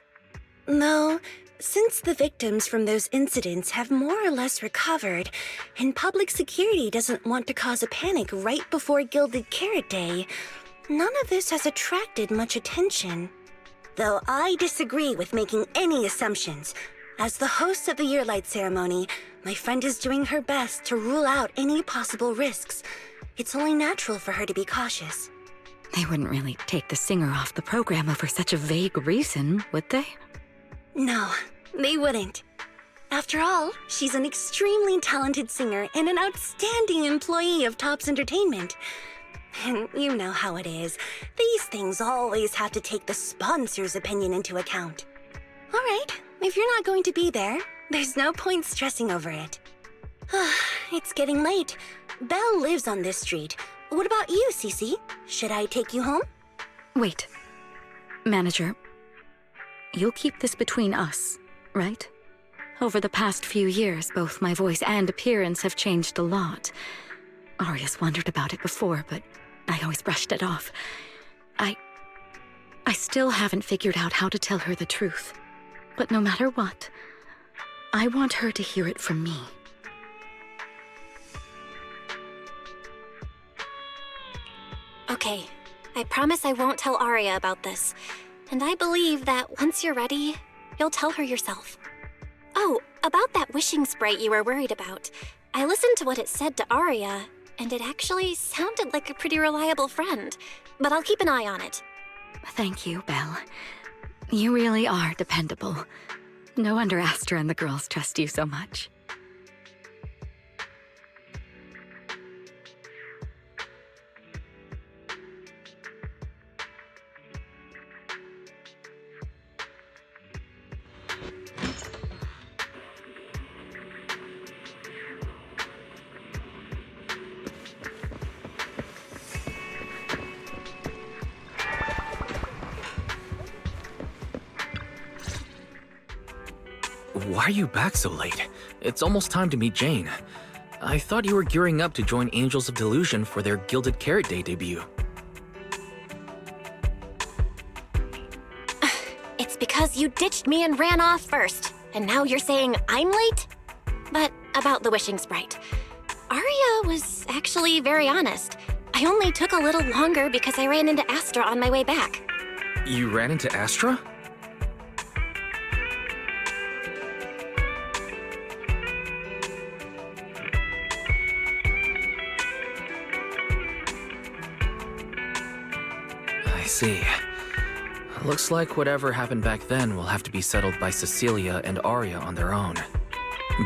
No, since the victims from those incidents have more or less recovered, and public security doesn't want to cause a panic right before Gilded Carrot Day, none of this has attracted much attention. Though I disagree with making any assumptions. As the host of the Yearlight ceremony, my friend is doing her best to rule out any possible risks. It's only natural for her to be cautious. They wouldn't really take the singer off the program over such a vague reason, would they? No, they wouldn't. After all, she's an extremely talented singer and an outstanding employee of Topps Entertainment. And you know how it is. These things always have to take the sponsor's opinion into account. All right, if you're not going to be there, there's no point stressing over it. It's getting late. Belle lives on this street. What about you, Cece? Should I take you home? Wait. Manager, you'll keep this between us, right? Over the past few years, both my voice and appearance have changed a lot. Aria's wondered about it before, but I always brushed it off. I still haven't figured out how to tell her the truth. But no matter what, I want her to hear it from me. Okay, I promise I won't tell Arya about this. And I believe that once you're ready, you'll tell her yourself. Oh, about that wishing sprite you were worried about. I listened to what it said to Arya, and it actually sounded like a pretty reliable friend. But I'll keep an eye on it. Thank you, Belle. You really are dependable. No wonder Astra and the girls trust you so much. Why are you back so late? It's almost time to meet Jane. I thought you were gearing up to join Angels of Delusion for their Gilded Carrot Day debut. It's because you ditched me and ran off first, and now you're saying I'm late? But about the wishing sprite. Arya was actually very honest. I only took a little longer because I ran into Astra on my way back. You ran into Astra? I see. Looks like whatever happened back then will have to be settled by Cecilia and Arya on their own.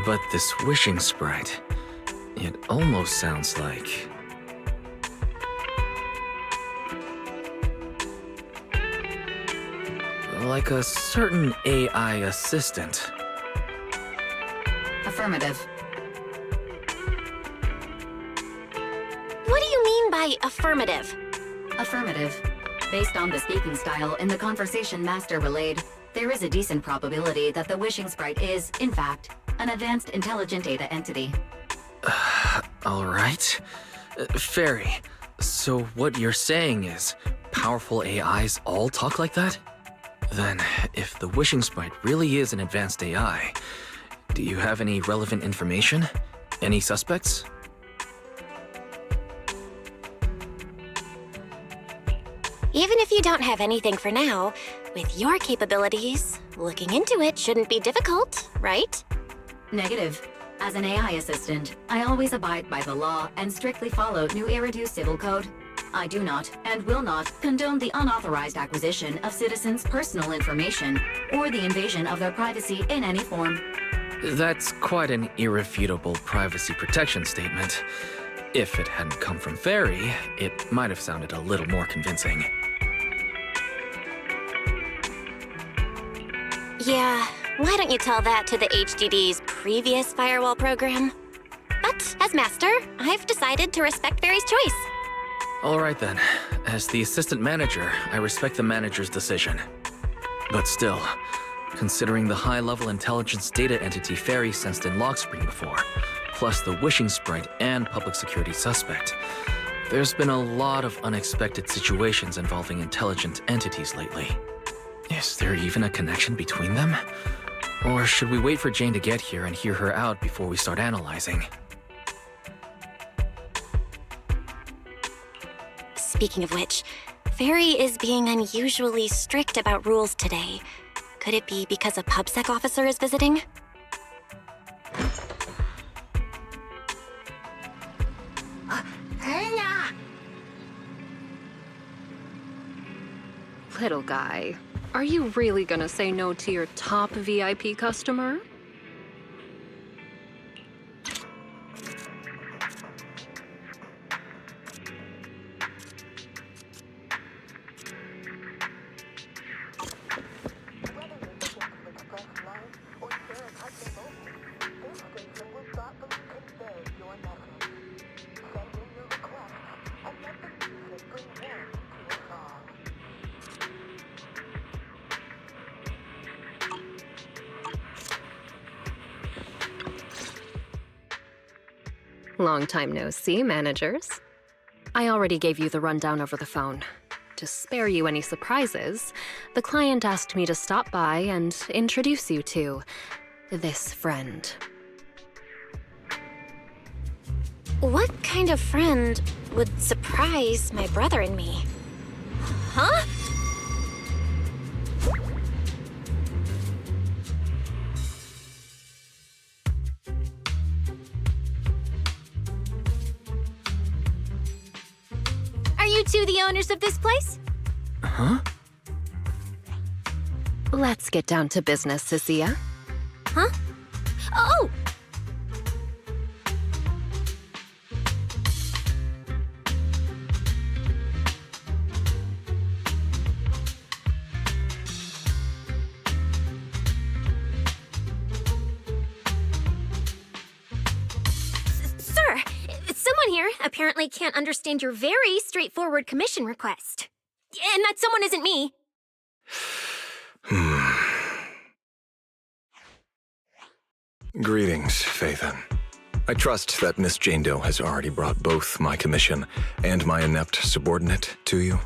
But this wishing sprite, it almost sounds like... like a certain AI assistant. Affirmative. What do you mean by affirmative? Affirmative. Based on the speaking style in the conversation Master relayed, there is a decent probability that the wishing sprite is, in fact, an advanced intelligent data entity. Alright. Fairy, so what you're saying is powerful AIs all talk like that? Then, if the wishing sprite really is an advanced AI, do you have any relevant information? Any suspects? Even if you don't have anything for now, with your capabilities, looking into it shouldn't be difficult, right? Negative. As an AI assistant, I always abide by the law and strictly follow New Eridu Civil Code. I do not, and will not, condone the unauthorized acquisition of citizens' personal information or the invasion of their privacy in any form. That's quite an irrefutable privacy protection statement. If it hadn't come from Fairy, it might have sounded a little more convincing. Yeah, why don't you tell that to the HDD's previous firewall program? But as master, I've decided to respect Fairy's choice. Alright then. As the assistant manager, I respect the manager's decision. But still, considering the high-level intelligence data entity Fairy sensed in Lockspring before, plus the wishing sprite and public security suspect, there's been a lot of unexpected situations involving intelligent entities lately. Is there even a connection between them? Or should we wait for Jane to get here and hear her out before we start analyzing? Speaking of which, Fairy is being unusually strict about rules today. Could it be because a PubSec officer is visiting? Little guy, are you really gonna say no to your top VIP customer? Long time no see, managers. I already gave you the rundown over the phone. To spare you any surprises, the client asked me to stop by and introduce you to this friend. What kind of friend would surprise my brother and me? Huh? Are you two the owners of this place? Huh? Let's get down to business, Cecilia. Huh? Oh! Sir, someone here apparently can't understand your very straightforward commission request. And that someone isn't me. Greetings, Phaethon. I trust that Miss Jane Doe has already brought both my commission and my inept subordinate to you.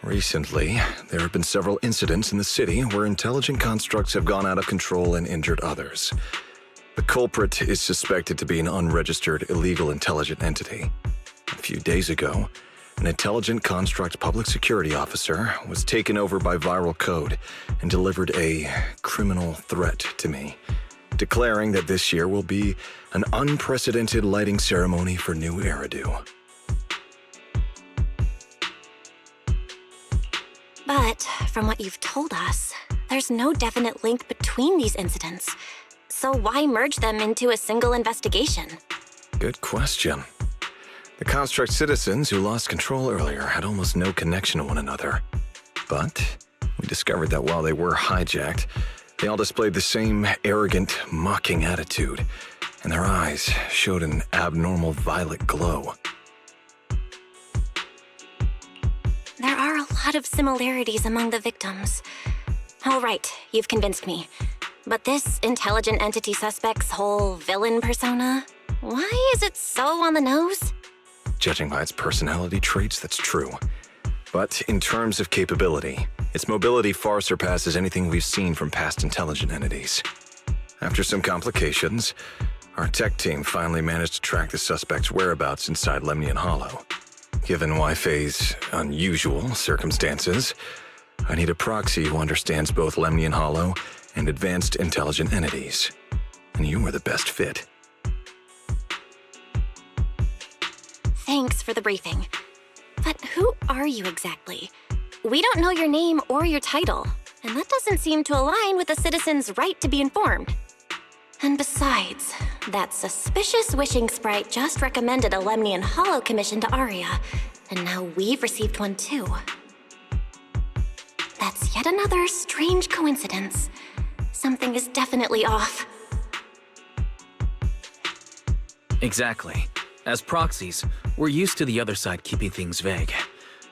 Recently, there have been several incidents in the city where intelligent constructs have gone out of control and injured others. The culprit is suspected to be an unregistered illegal intelligent entity. A few days ago, an intelligent construct public security officer was taken over by viral code and delivered a criminal threat to me, declaring that this year will be an unprecedented lighting ceremony for new Eridu. But from what you've told us, there's no definite link between these incidents. So why merge them into a single investigation? Good question. The construct citizens who lost control earlier had almost no connection to one another. But we discovered that while they were hijacked, they all displayed the same arrogant, mocking attitude, and their eyes showed an abnormal violet glow. There are a lot of similarities among the victims. All right, you've convinced me. But this intelligent entity suspect's whole villain persona, why is it so on the nose? Judging by its personality traits, that's true. But in terms of capability, its mobility far surpasses anything we've seen from past intelligent entities. After some complications, our tech team finally managed to track the suspect's whereabouts inside Lemnian Hollow. Given Waifei's unusual circumstances, I need a proxy who understands both Lemnian Hollow and advanced intelligent entities. And you were the best fit. Thanks for the briefing. But who are you exactly? We don't know your name or your title, and that doesn't seem to align with the citizens' right to be informed. And besides, that suspicious wishing sprite just recommended a Lemnian Hollow commission to Aria, and now we've received one too. That's yet another strange coincidence. Something is definitely off. Exactly. As proxies, we're used to the other side keeping things vague.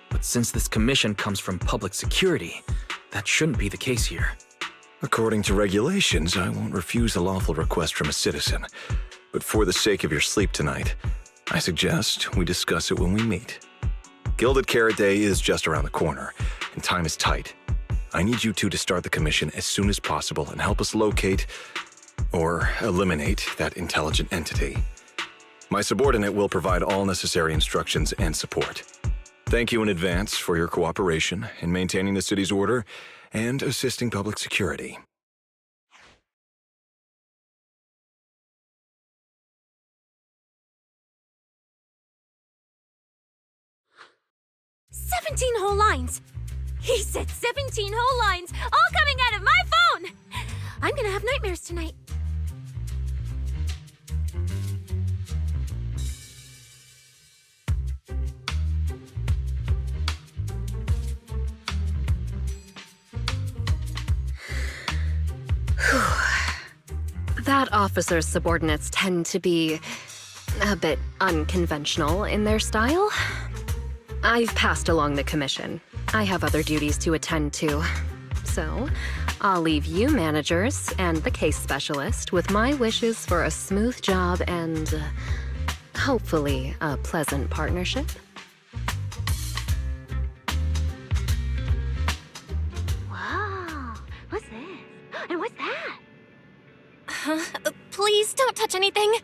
But since this commission comes from public security, that shouldn't be the case here. According to regulations, I won't refuse a lawful request from a citizen. But for the sake of your sleep tonight, I suggest we discuss it when we meet. Gilded Carrot Day is just around the corner, and time is tight. I need you two to start the commission as soon as possible and help us locate or eliminate that intelligent entity. My subordinate will provide all necessary instructions and support. Thank you in advance for your cooperation in maintaining the city's order and assisting public security. "17 whole lines! He said 17 whole lines, all coming out of my phone! I'm gonna have nightmares tonight." That officer's subordinates tend to be a bit unconventional in their style. I've passed along the commission. I have other duties to attend to. So, I'll leave you managers and the case specialist with my wishes for a smooth job and hopefully a pleasant partnership. Whoa, what's this? And what's that? Please don't touch anything.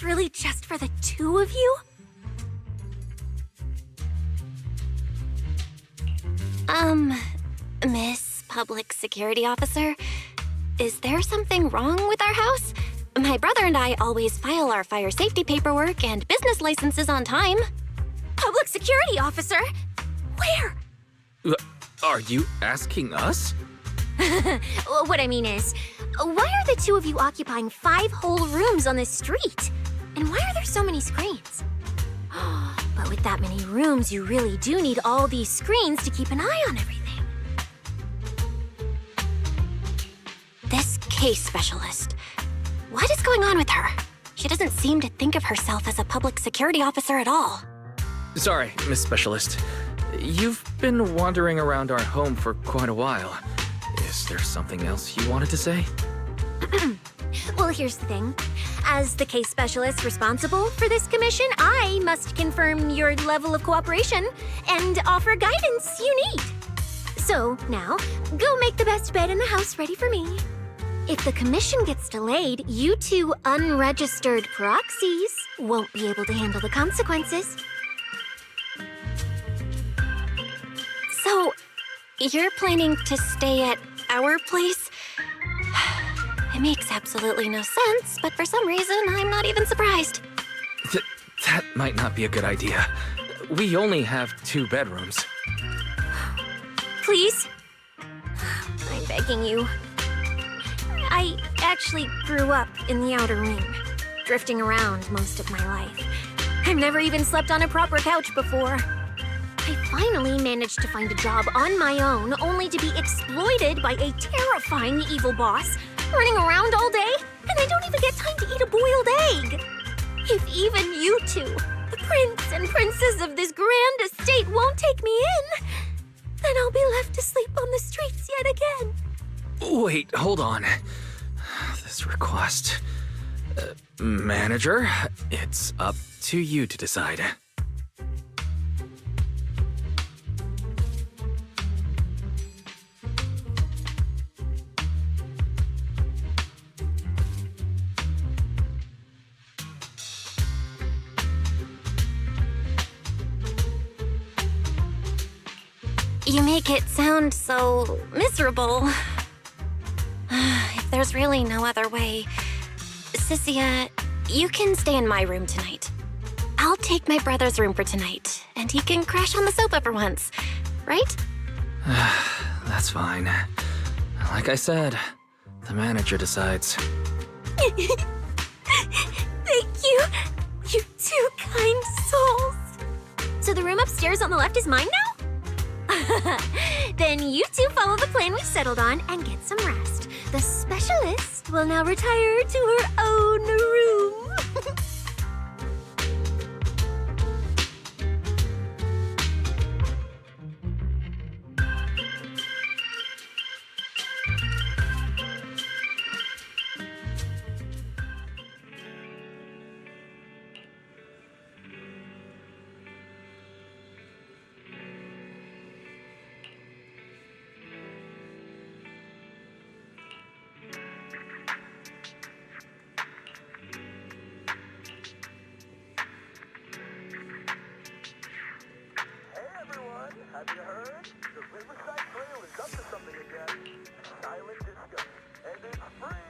really just for the two of you? Miss Public Security Officer, is there something wrong with our house? My brother and I always file our fire safety paperwork and business licenses on time. Public Security Officer? Where? Are you asking us? What I mean is, why are the two of you occupying 5 whole rooms on this street? And why are there so many screens? But with that many rooms, you really do need all these screens to keep an eye on everything. This case specialist. What is going on with her? She doesn't seem to think of herself as a public security officer at all. Sorry, Miss Specialist. You've been wandering around our home for quite a while. Is there something else you wanted to say? Well, here's the thing. As the case specialist responsible for this commission, I must confirm your level of cooperation and offer guidance you need. So, now, go make the best bed in the house ready for me. If the commission gets delayed, you two unregistered proxies won't be able to handle the consequences. So, you're planning to stay at our place? It makes absolutely no sense, but for some reason, I'm not even surprised. That might not be a good idea. We only have 2 bedrooms. Please? I'm begging you. I actually grew up in the outer ring, drifting around most of my life. I've never even slept on a proper couch before. I finally managed to find a job on my own, only to be exploited by a terrifying evil boss, running around all day, and I don't even get time to eat a boiled egg. If even you two, the prince and princess of this grand estate, won't take me in, then I'll be left to sleep on the streets yet again. Wait, hold on. This request... Manager, it's up to you to decide. You make it sound so miserable. If there's really no other way, Cynthia, you can stay in my room tonight. I'll take my brother's room for tonight, and he can crash on the sofa for once, right? That's fine. Like I said, the manager decides. Thank you, you two kind souls. So the room upstairs on the left is mine now? Then you two follow the plan we settled on and get some rest. The specialist will now retire to her own room. Have you heard? The Riverside Trail is up to something again. Silent disco. And it's free!